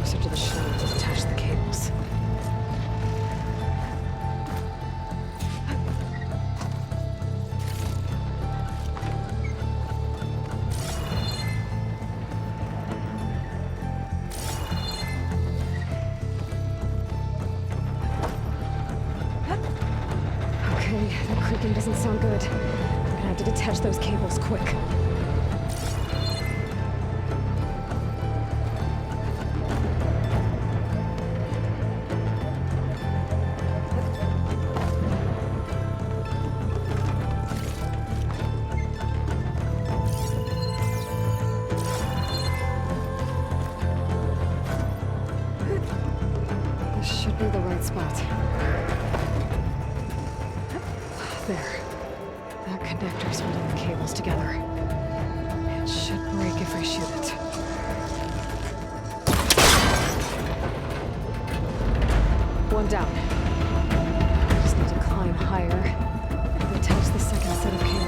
To the shuttle to detach the cables. Okay, that creaking doesn't sound good. I'm gonna have to detach those cables quick. Should be the right spot. There. That connector's holding the cables together. It should break if I shoot it. One down. I just need to climb higher and attach the second set of cables.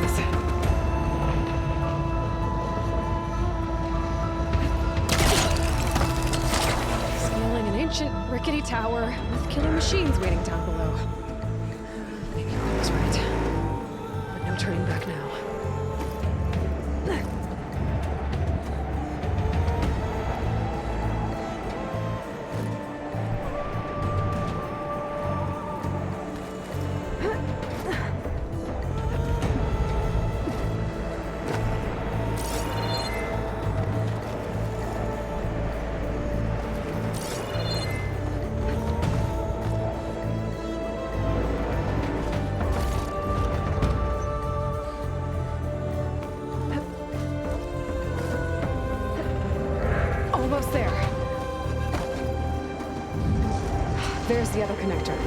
Ancient, rickety tower with killer machines waiting down below. Maybe Varl was right. But no turning back now. Almost there. There's the other connector.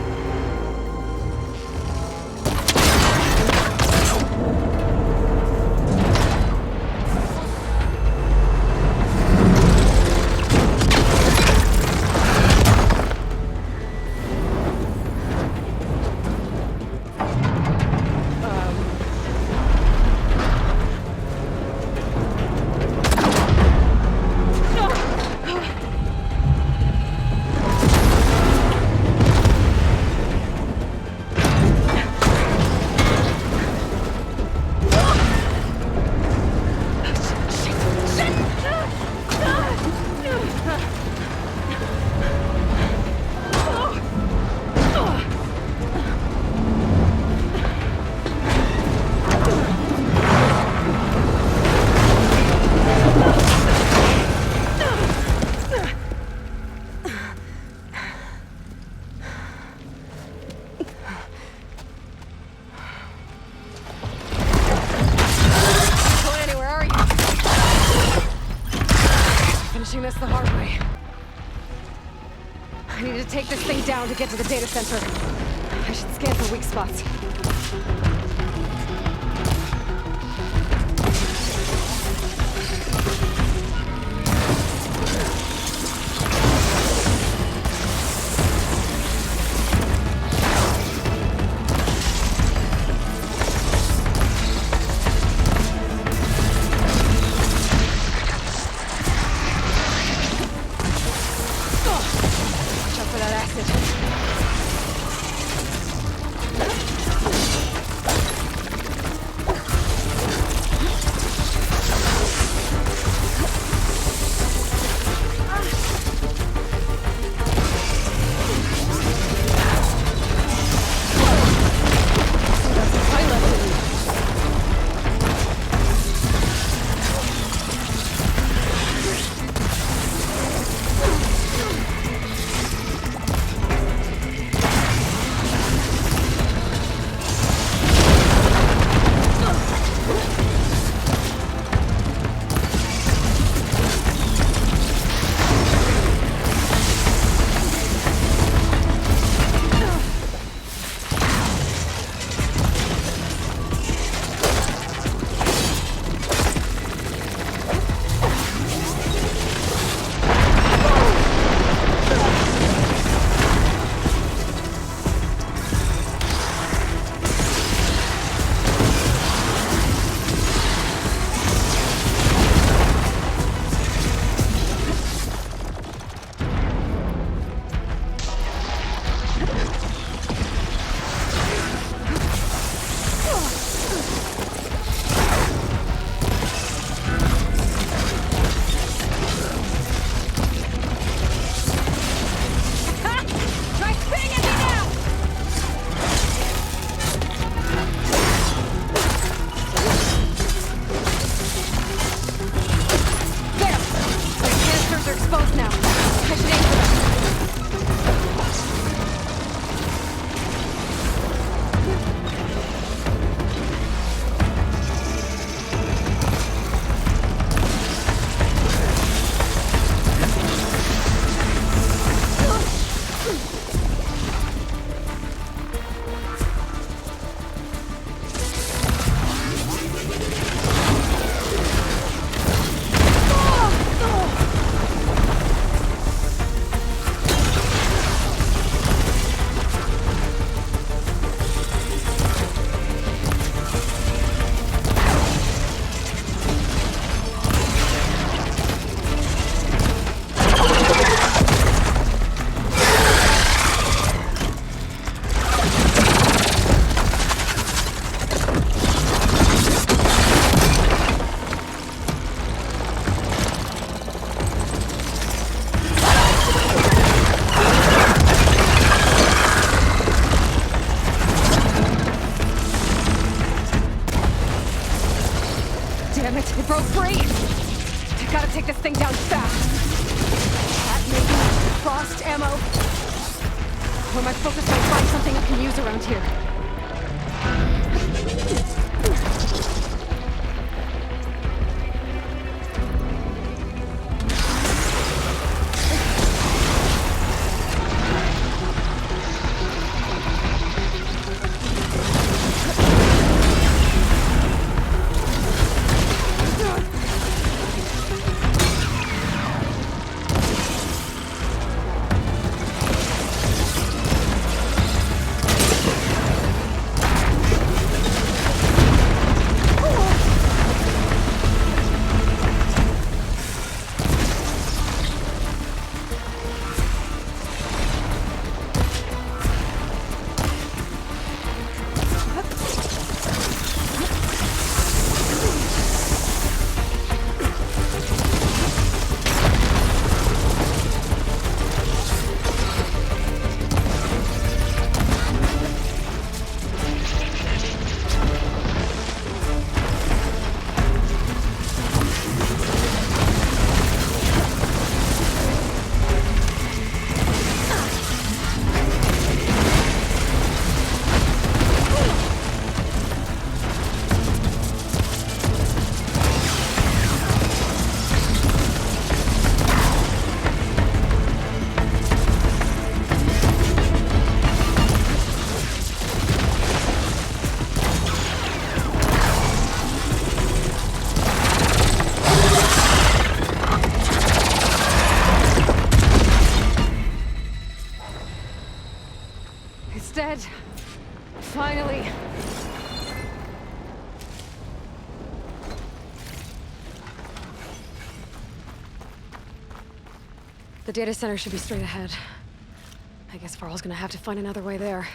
This the hard way. I need to take this thing down to get to the data center. I should scan for weak spots. Watch out for that acid. Damn it, it broke free! I gotta take this thing down fast. That maybe frost ammo. Or my focus might find something I can use around here. Dead. Finally. The data center should be straight ahead. I guess Varl's gonna have to find another way there.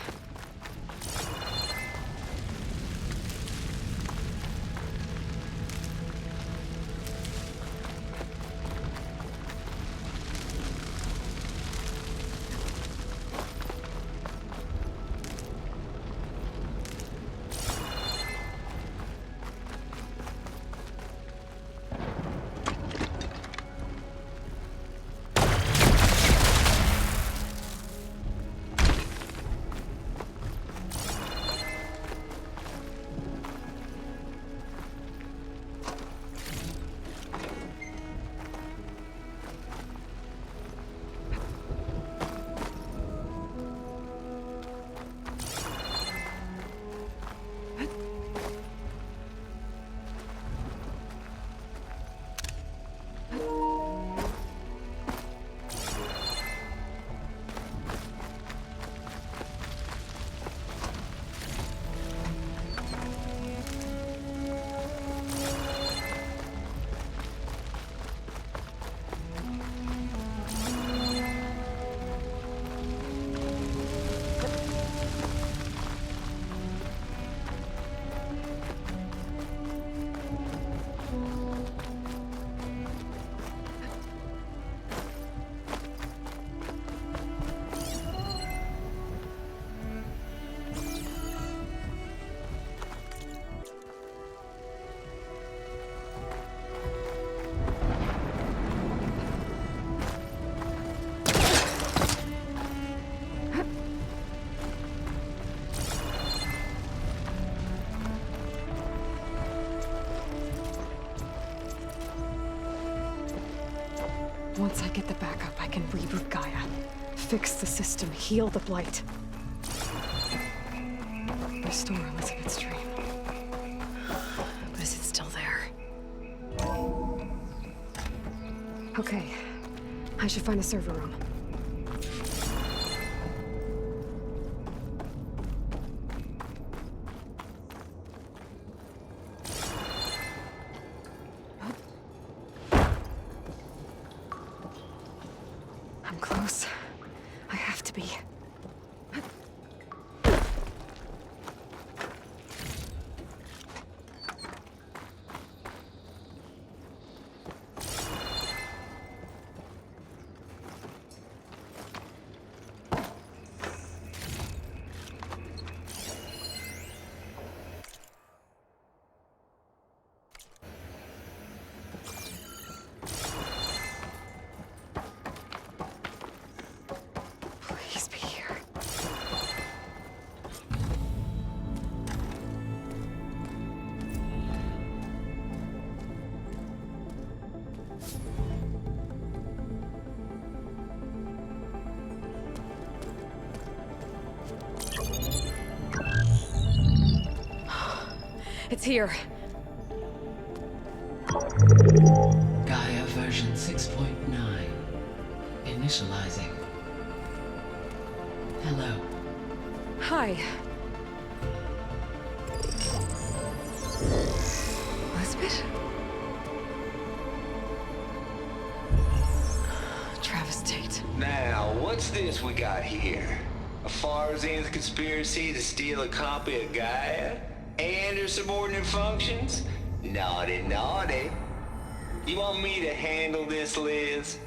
Once I get the backup, I can reboot Gaia. Fix the system, heal the Blight. Restore Elizabeth's dream. But is it still there? Okay. I should find the server room. I'm close. I have to be. here. Gaia version 6.9. Initializing. Hello. Hi. Elizabeth? Travis Tate. Now, what's this we got here? A far Zenith conspiracy to steal a copy of Gaia? And her subordinate functions? Naughty, naughty. You want me to handle this, Liz?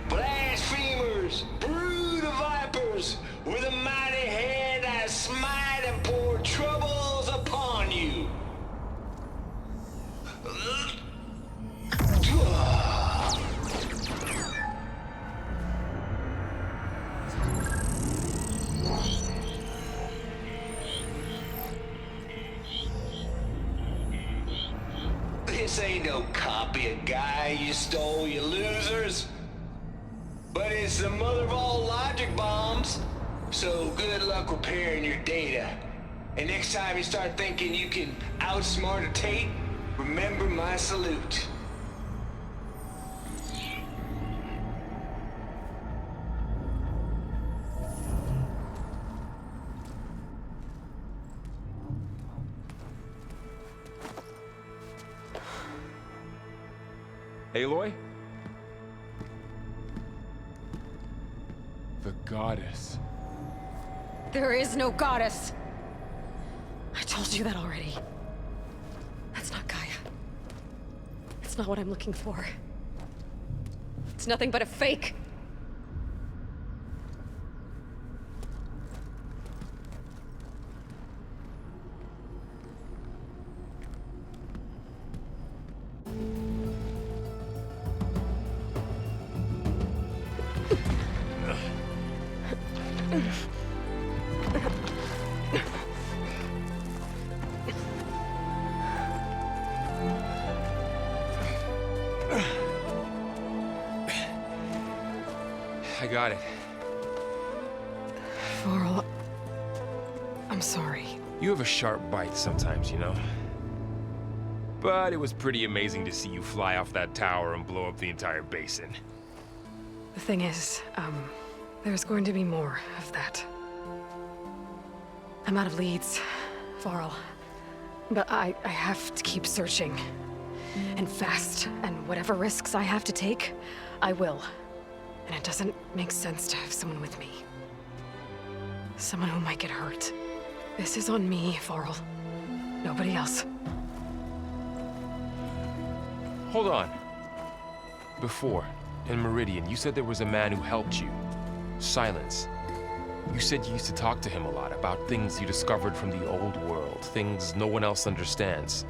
Blasphemers! Brood of vipers! With a mighty hand I smite and pour troubles upon you! This ain't no copy of Gaia you stole, you losers. But it's the mother of all logic bombs. So good luck repairing your data. And next time you start thinking you can outsmart a Tate, remember my salute. Aloy? The goddess. There is no goddess! I told you that already. That's not Gaia. It's not what I'm looking for. It's nothing but a fake. I got it. Varl, I'm sorry. You have a sharp bite sometimes, you know? But it was pretty amazing to see you fly off that tower and blow up the entire basin. The thing is, there's going to be more of that. I'm out of leads, Varl. But I have to keep searching. And fast, and whatever risks I have to take, I will. And it doesn't make sense to have someone with me. Someone who might get hurt. This is on me, Varl. Nobody else. Hold on. Before, in Meridian, you said there was a man who helped you. Silence. You said you used to talk to him a lot about things you discovered from the old world, things no one else understands.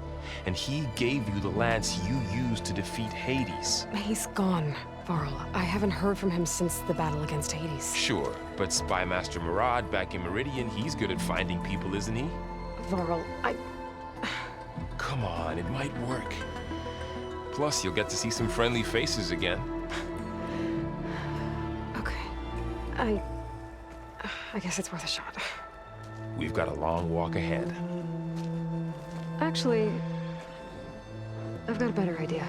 And he gave you the lance you used to defeat Hades. He's gone, Varl. I haven't heard from him since the battle against Hades. Sure, but Spymaster Murad back in Meridian, he's good at finding people, isn't he? Varl, Come on, it might work. Plus, you'll get to see some friendly faces again. Okay. I guess it's worth a shot. We've got a long walk ahead. Actually, I've got a better idea.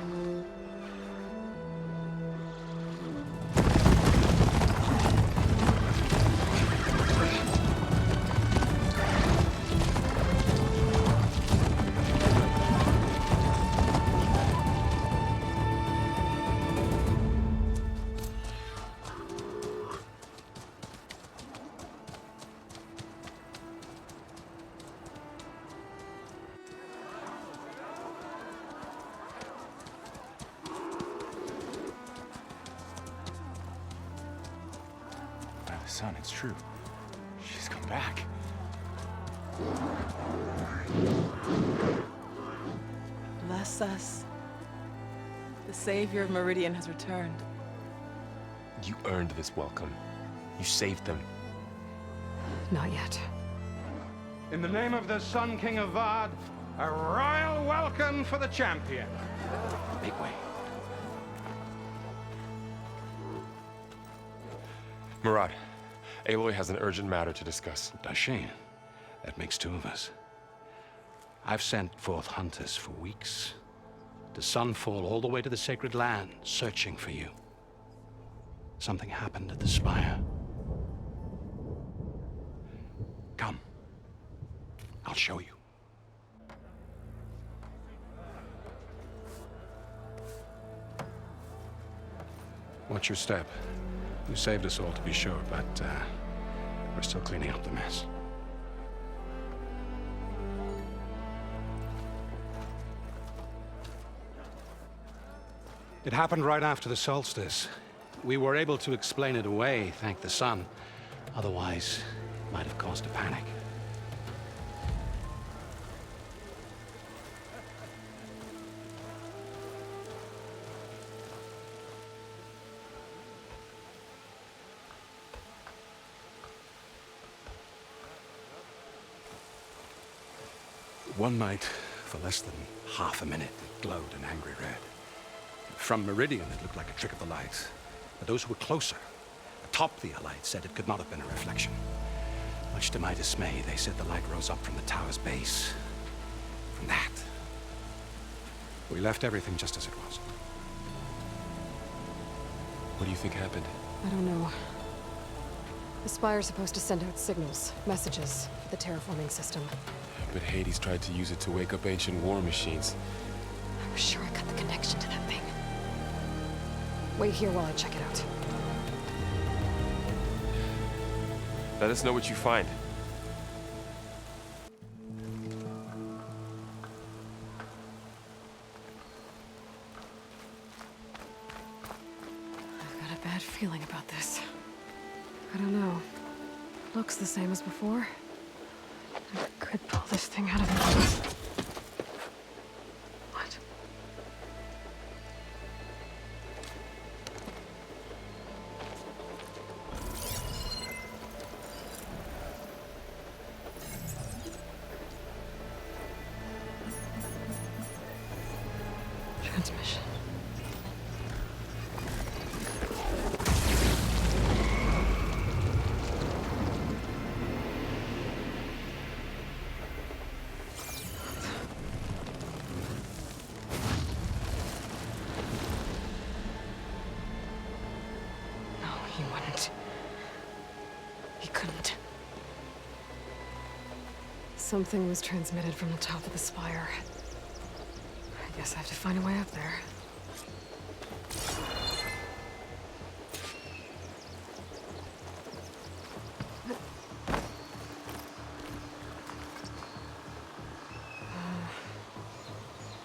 Son, it's true. She's come back. Bless us. The savior of Meridian has returned. You earned this welcome. You saved them. Not yet. In the name of the Sun King of Vard, a royal welcome for the champion. Make way. Murad, Aloy has an urgent matter to discuss. Dashane, That makes two of us. I've sent forth hunters for weeks, to sunfall all the way to the sacred land, searching for you. Something happened at the spire. Come. I'll show you. Watch your step. You saved us all, to be sure, but we're still cleaning up the mess. It happened right after the solstice. We were able to explain it away, thank the sun. Otherwise, it might have caused a panic. One night, for less than half a minute, it glowed an angry red. From Meridian, it looked like a trick of the light. But those who were closer, atop the light, said it could not have been a reflection. Much to my dismay, they said the light rose up from the tower's base. From that. We left everything just as it was. What do you think happened? I don't know. The spire's supposed to send out signals, messages, for the terraforming system. But Hades tried to use it to wake up ancient war machines. I was sure I cut the connection to that thing. Wait here while I check it out. Let us know what you find. I've got a bad feeling about this. I don't know. Looks the same as before. I could pull this thing out of the... What? Transmission. He wouldn't. He couldn't. Something was transmitted from the top of the spire. I guess I have to find a way up there.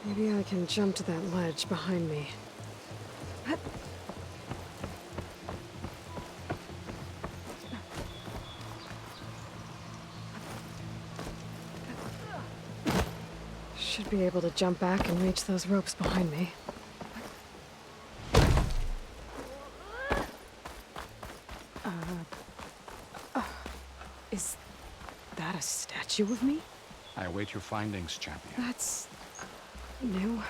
Maybe I can jump to that ledge behind me. Should be able to jump back and reach those ropes behind me. Is that a statue of me? I await your findings, champion. That's... new.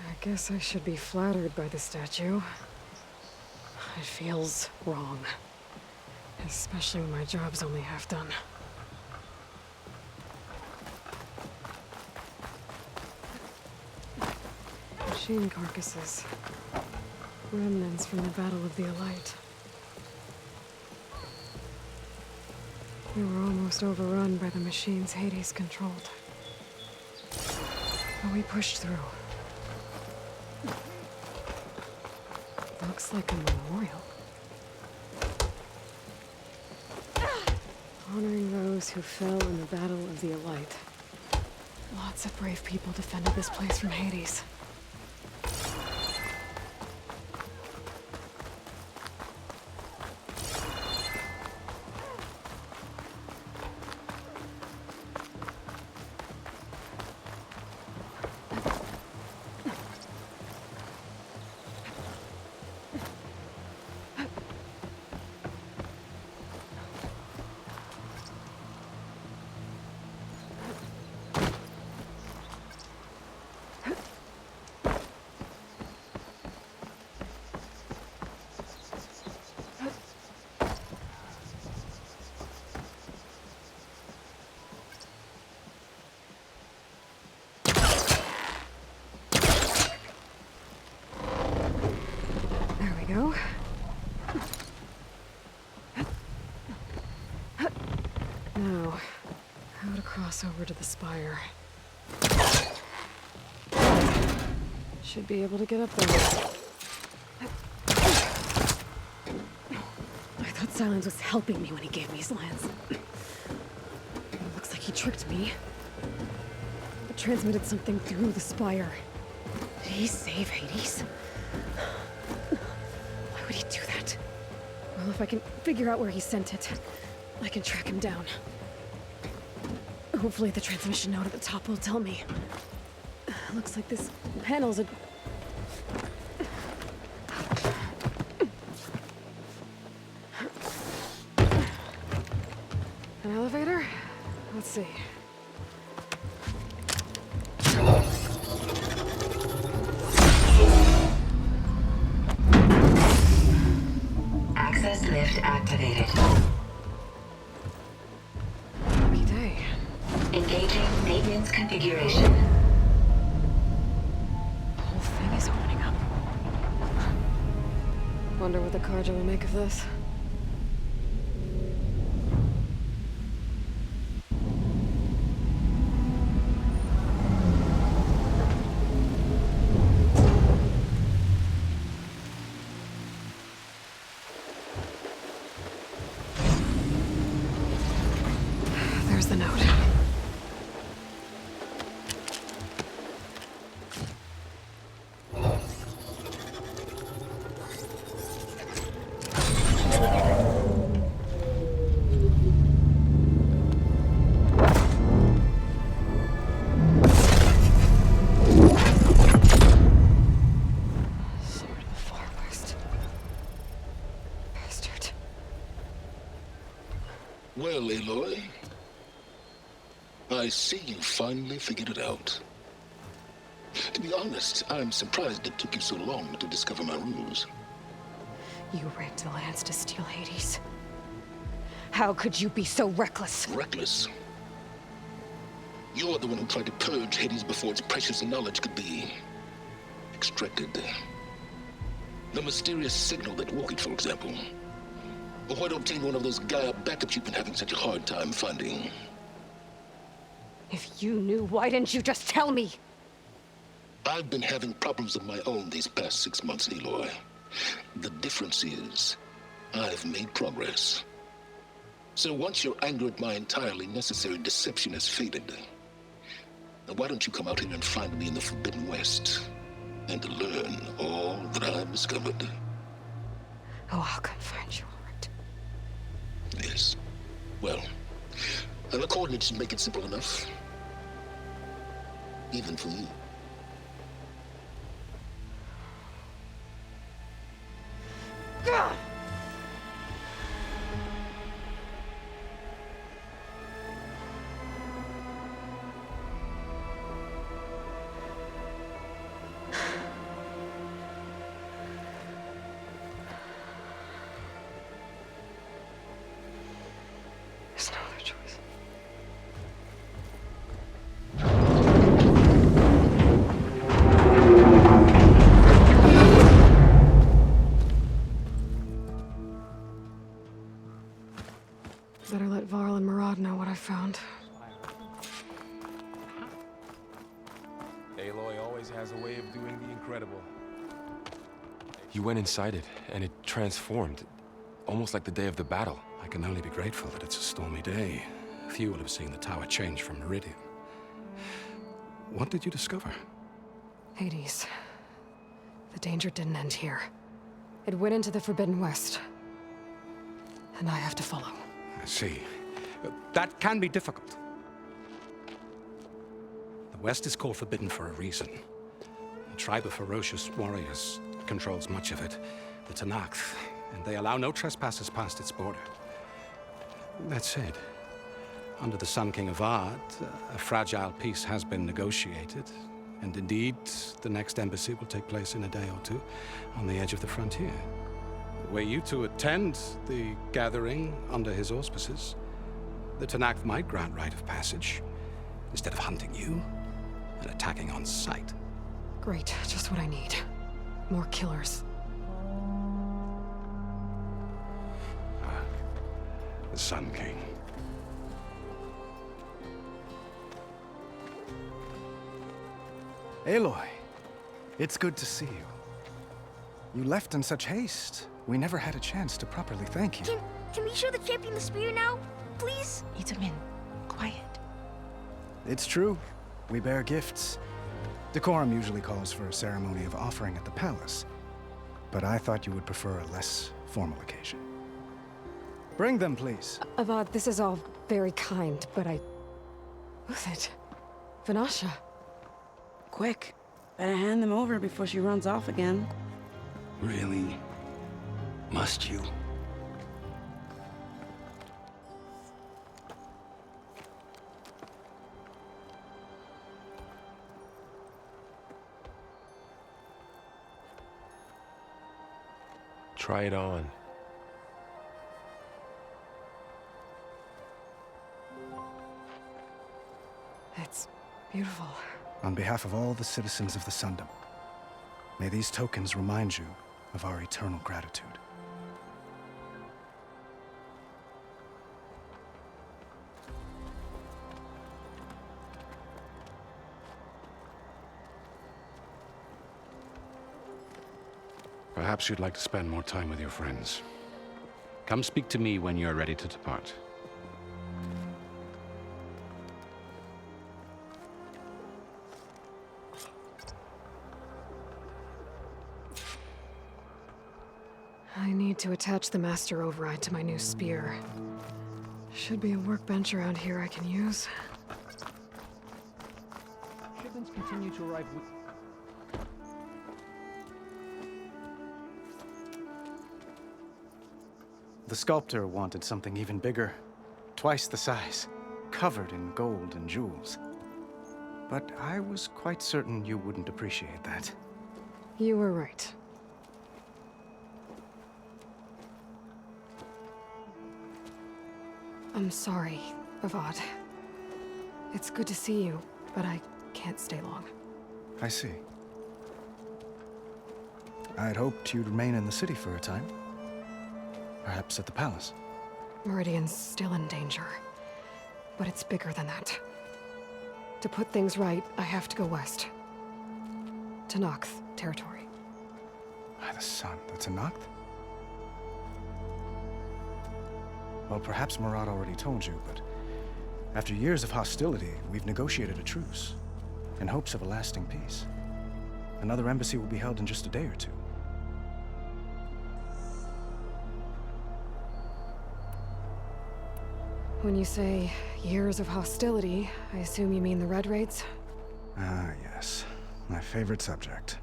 I guess I should be flattered by the statue. It feels wrong. Especially when my job's only half done. Machine carcasses. Remnants from the Battle of the Aloy. We were almost overrun by the machines Hades controlled. But we pushed through. Looks like a memorial. Honoring those who fell in the Battle of the Aloy. Lots of brave people defended this place from Hades. Now, how to cross over to the spire. Should be able to get up there. I thought Silence was helping me when he gave me his lance. It looks like he tricked me. But transmitted something through the spire. Did he save Hades? Why would he do that? Well, if I can figure out where he sent it, I can track him down. Hopefully the transmission note at the top will tell me. Looks like this panel's a... An elevator? Let's see. Access lift activated. Lucky day. Engaging maintenance configuration. The whole thing is opening up. Wonder what the Carja will make of this. There's the note. Sword of the Far West. Bastard. Well, Aloy, I see you finally figured it out. To be honest, I'm surprised it took you so long to discover my ruse. You rigged the lance to steal Hades. How could you be so reckless? Reckless? You're the one who tried to purge Hades before its precious knowledge could be extracted. The mysterious signal that woke it, for example. Or why to obtain one of those Gaia backups you've been having such a hard time finding. If you knew, why didn't you just tell me? I've been having problems of my own these past 6 months, Aloy. The difference is, I've made progress. So once your anger at my entirely necessary deception has faded, now why don't you come out here and find me in the Forbidden West, and learn all that I've discovered? Oh, I'll come find you, all right. Yes. Well, and the coordinates should make it simple enough. Even for you. God! There's no other choice. Better let Varl and Murad know what I found. Aloy always has a way of doing the incredible. You went inside it, and it transformed, almost like the day of the battle. I can only be grateful that it's a stormy day. Few will have seen the tower change from Meridian. What did you discover? Hades. The danger didn't end here. It went into the Forbidden West. And I have to follow. I see. That can be difficult. The West is called Forbidden for a reason. A tribe of ferocious warriors controls much of it, the Tenakth, and they allow no trespassers past its border. That said, under the Sun King of Ard, a fragile peace has been negotiated, and indeed, the next embassy will take place in a day or two on the edge of the frontier. Were you to attend the gathering under his auspices, the Tenakth might grant right of passage, instead of hunting you and attacking on sight. Great, just what I need. More killers. The Sun King. Aloy, it's good to see you. You left in such haste. We never had a chance to properly thank you. Can we show the champion the spear now? Please? Itamin, quiet. It's true. We bear gifts. Decorum usually calls for a ceremony of offering at the palace, but I thought you would prefer a less formal occasion. Bring them, please. Avad, this is all very kind, but Who's it? Vanasha. Quick. Better hand them over before she runs off again. Really? Must you? Try it on. It's beautiful. On behalf of all the citizens of the Sundom, may these tokens remind you of our eternal gratitude. Perhaps you'd like to spend more time with your friends. Come speak to me when you're ready to depart. I need to attach the master override to my new spear. Should be a workbench around here I can use. Shipments continue to arrive with... The sculptor wanted something even bigger, twice the size, covered in gold and jewels. But I was quite certain you wouldn't appreciate that. You were right. I'm sorry, Avad. It's good to see you, but I can't stay long. I see. I'd hoped you'd remain in the city for a time. Perhaps at the palace. Meridian's still in danger, but it's bigger than that. To put things right, I have to go west. To Nox territory. By the sun, that's a Noct? Well, perhaps Murad already told you, but after years of hostility, we've negotiated a truce, in hopes of a lasting peace. Another embassy will be held in just a day or two. When you say years of hostility, I assume you mean the Red Raids? Ah, yes. My favorite subject.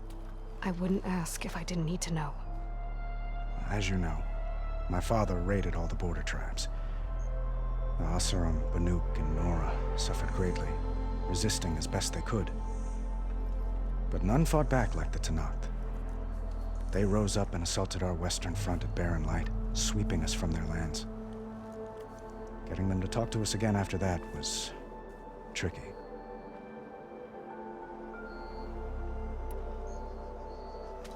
I wouldn't ask if I didn't need to know. As you know, my father raided all the border tribes. The Asuram, Banuk, and Nora suffered greatly, resisting as best they could. But none fought back like the Tenakth. They rose up and assaulted our western front at Barren Light, sweeping us from their lands. Getting them to talk to us again after that was tricky.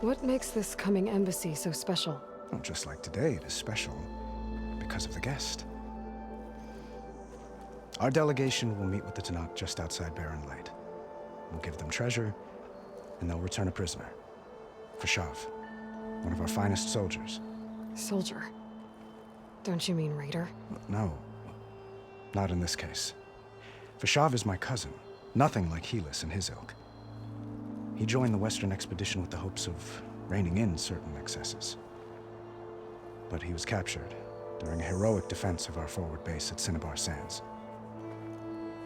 What makes this coming embassy so special? Well, just like today, it is special because of the guest. Our delegation will meet with the Tenakth just outside Barren Light. We'll give them treasure, and they'll return a prisoner. Fashav, one of our finest soldiers. Soldier? Don't you mean raider? No, not in this case. Fashav is my cousin, nothing like Helis and his ilk. He joined the Western expedition with the hopes of reining in certain excesses. But he was captured during a heroic defense of our forward base at Cinnabar Sands,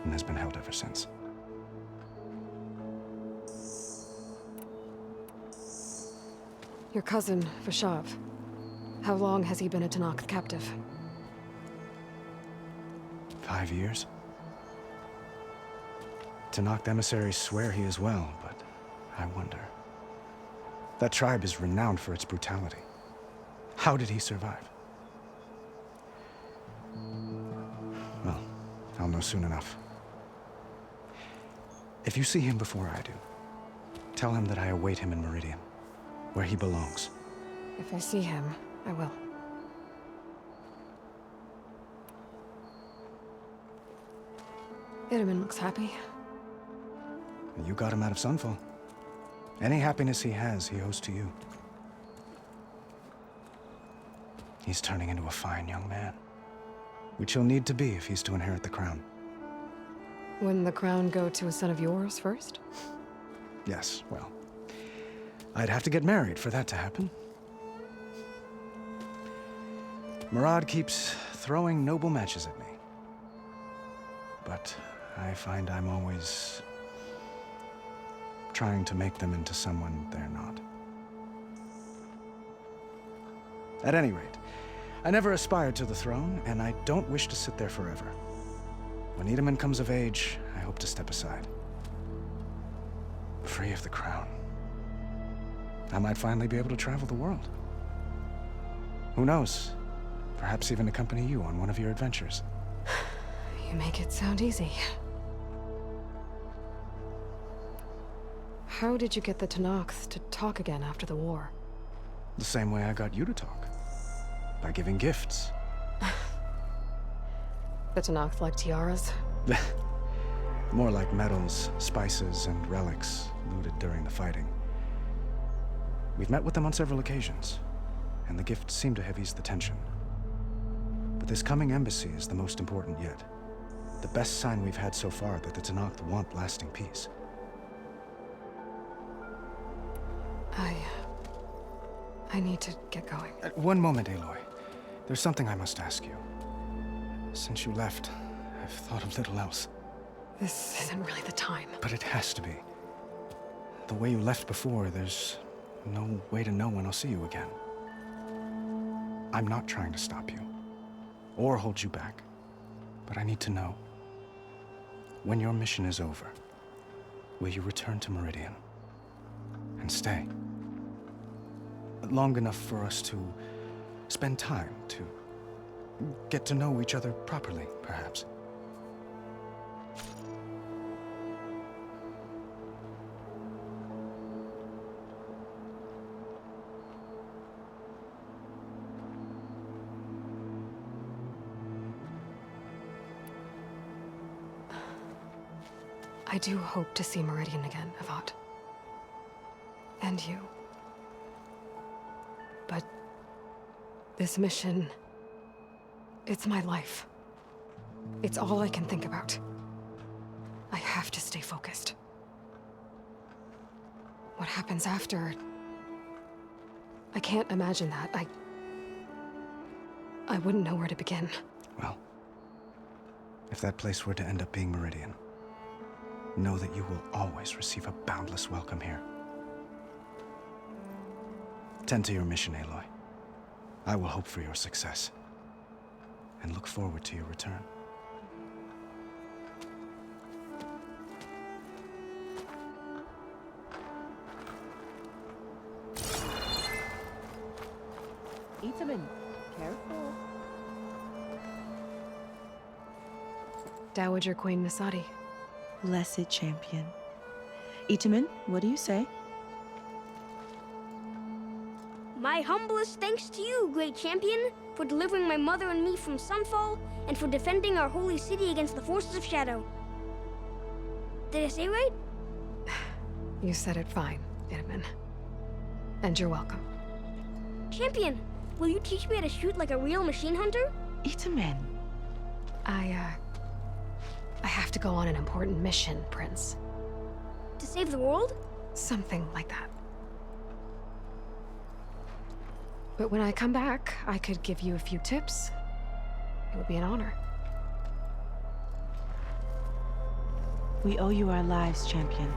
and has been held ever since. Your cousin, Fashav. How long has he been a Tenakth captive? 5 years. Tenakth emissaries swear he is well, but I wonder. That tribe is renowned for its brutality. How did he survive? Well, I'll know soon enough. If you see him before I do, tell him that I await him in Meridian, where he belongs. If I see him, I will. Itamin looks happy. You got him out of Sunfall. Any happiness he has, he owes to you. He's turning into a fine young man, which he'll need to be if he's to inherit the crown. Wouldn't the crown go to a son of yours first? Yes, well, I'd have to get married for that to happen. Murad keeps throwing noble matches at me. But I find I'm always trying to make them into someone they're not. At any rate, I never aspired to the throne, and I don't wish to sit there forever. When Itamen comes of age, I hope to step aside. Free of the crown. I might finally be able to travel the world. Who knows? Perhaps even accompany you on one of your adventures. You make it sound easy. How did you get the Tenakth to talk again after the war? The same way I got you to talk. By giving gifts. The Tenakth like tiaras? More like medals, spices, and relics looted during the fighting. We've met with them on several occasions, and the gifts seem to have eased the tension. But this coming embassy is the most important yet. The best sign we've had so far that the Tenakth want lasting peace. I need to get going. One moment, Aloy. There's something I must ask you. Since you left, I've thought of little else. This isn't really the time. But it has to be. The way you left before, there's no way to know when I'll see you again. I'm not trying to stop you, or hold you back. But I need to know, when your mission is over, will you return to Meridian? And stay? Long enough for us to spend time, to get to know each other properly, perhaps. I do hope to see Meridian again, Avat. And you. But this mission, it's my life. It's all I can think about. I have to stay focused. What happens after? I can't imagine that. I wouldn't know where to begin. Well, if that place were to end up being Meridian, know that you will always receive a boundless welcome here. Tend to your mission, Aloy. I will hope for your success, and look forward to your return. Itamen, careful. Dowager Queen Nasadi. Blessed champion. Itamen, what do you say? My humblest thanks to you, great champion, for delivering my mother and me from Sunfall, and for defending our holy city against the forces of Shadow. Did I say right? You said it fine, Itamen. And you're welcome. Champion, will you teach me how to shoot like a real machine hunter? Itamen. I have to go on an important mission, Prince. To save the world? Something like that. But when I come back, I could give you a few tips. It would be an honor. We owe you our lives, champion,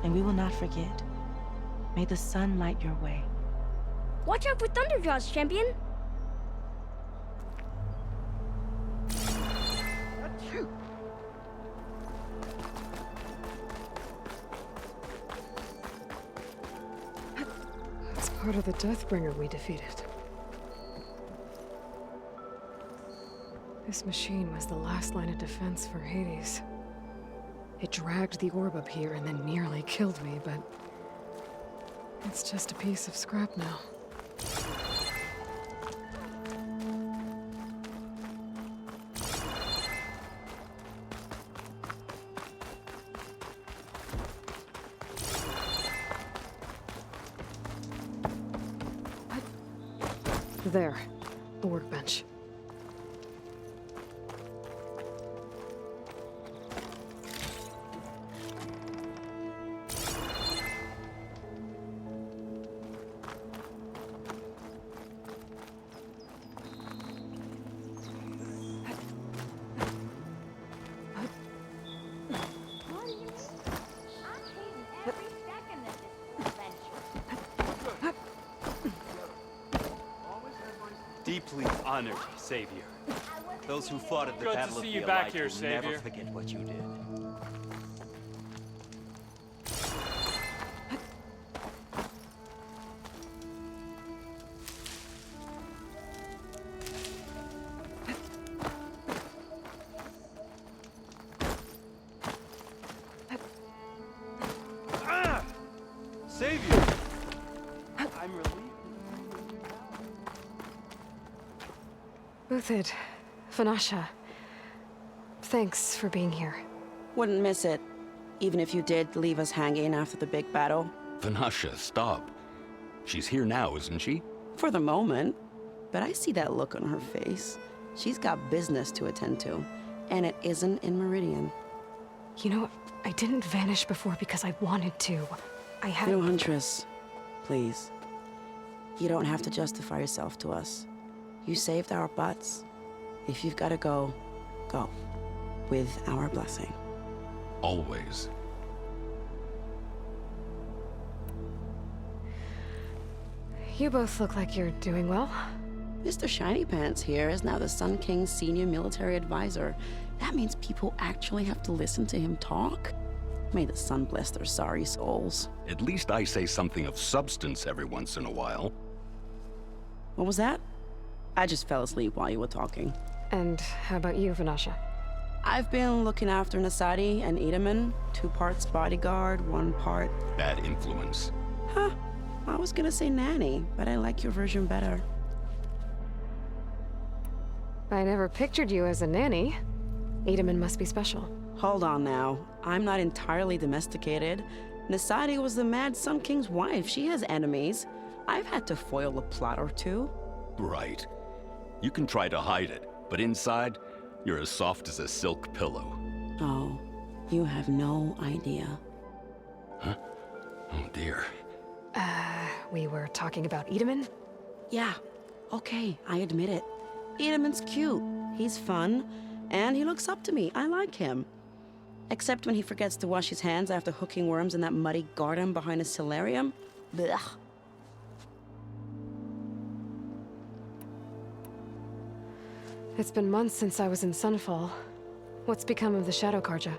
and we will not forget. May the sun light your way. Watch out for Thunderjaws, champion! It's part of the Deathbringer we defeated. This machine was the last line of defense for Hades. It dragged the orb up here and then nearly killed me, but it's just a piece of scrap now. There. A workbench. Deeply honored, Savior. Those who fought at the Good to Battle of see the you back Aloy here, will Savior. never forget what you did. Savior! I'm relieved. Uthid, Vanasha. Thanks for being here. Wouldn't miss it, even if you did leave us hanging after the big battle. Vanasha, stop. She's here now, isn't she? For the moment. But I see that look on her face. She's got business to attend to, and it isn't in Meridian. You know, I didn't vanish before because I wanted to. I had... No, Huntress. Please. You don't have to justify yourself to us. You saved our butts. If you've got to go, go. With our blessing. Always. You both look like you're doing well. Mr. Shiny Pants here is now the Sun King's senior military advisor. That means people actually have to listen to him talk? May the sun bless their sorry souls. At least I say something of substance every once in a while. What was that? I just fell asleep while you were talking. And how about you, Vanasha? I've been looking after Nasadi and Edaman. 2 parts bodyguard, 1 part... Bad influence. Huh. I was gonna say nanny, but I like your version better. I never pictured you as a nanny. Edaman must be special. Hold on now. I'm not entirely domesticated. Nasadi was the Mad Sun King's wife. She has enemies. I've had to foil a plot or 2. Right. You can try to hide it, but inside, you're as soft as a silk pillow. Oh, you have no idea. Huh? Oh dear. We were talking about Edaman? Yeah. Okay, I admit it. Edaman's cute. He's fun. And he looks up to me. I like him. Except when he forgets to wash his hands after hooking worms in that muddy garden behind a solarium. Blech. It's been months since I was in Sunfall. What's become of the Shadow Karja?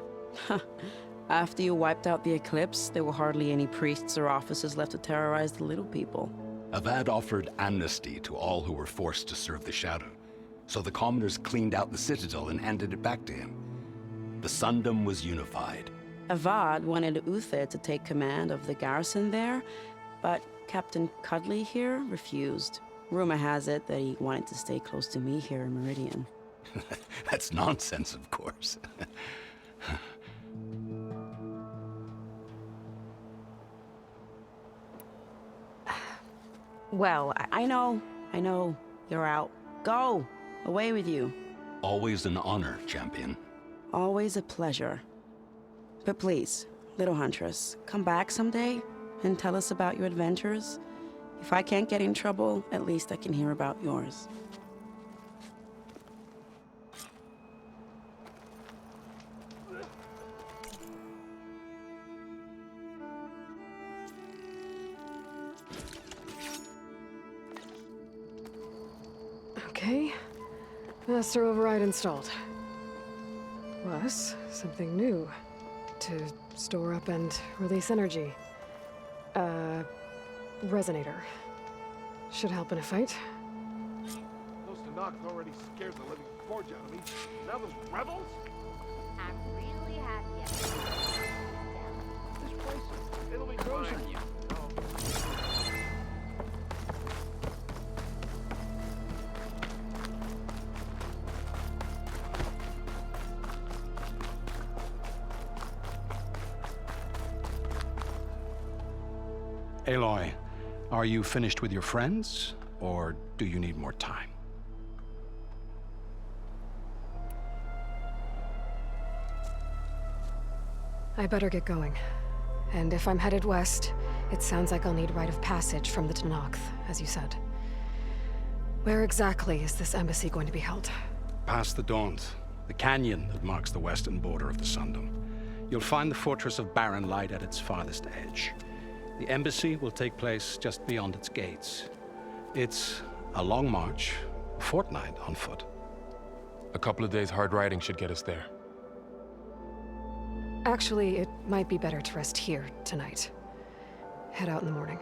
After you wiped out the eclipse, there were hardly any priests or officers left to terrorize the little people. Avad offered amnesty to all who were forced to serve the Shadow. So the commoners cleaned out the citadel and handed it back to him. The Sundom was unified. Avad wanted Uthid to take command of the garrison there, but Captain Cuddly here refused. Rumor has it that he wanted to stay close to me here in Meridian. That's nonsense, of course. Well, I know. You're out. Go! Away with you. Always an honor, champion. Always a pleasure. But please, little Huntress, come back someday and tell us about your adventures. If I can't get in trouble, at least I can hear about yours. Okay. Master override installed. Plus, something new. To store up and release energy. Resonator. Should help in a fight. Those Tanaks already scared the living forge out of me. Now those rebels? I'm really happy. This place, it'll be fine. Aloy, are you finished with your friends? Or do you need more time? I better get going. And if I'm headed west, it sounds like I'll need rite of passage from the Tenakth, as you said. Where exactly is this embassy going to be held? Past the Daunt, the canyon that marks the western border of the Sundom. You'll find the fortress of Barren Light at its farthest edge. The embassy will take place just beyond its gates. It's a long march, a fortnight on foot. A couple of days hard riding should get us there. Actually, it might be better to rest here tonight. Head out in the morning.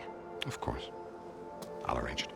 Of course. I'll arrange it.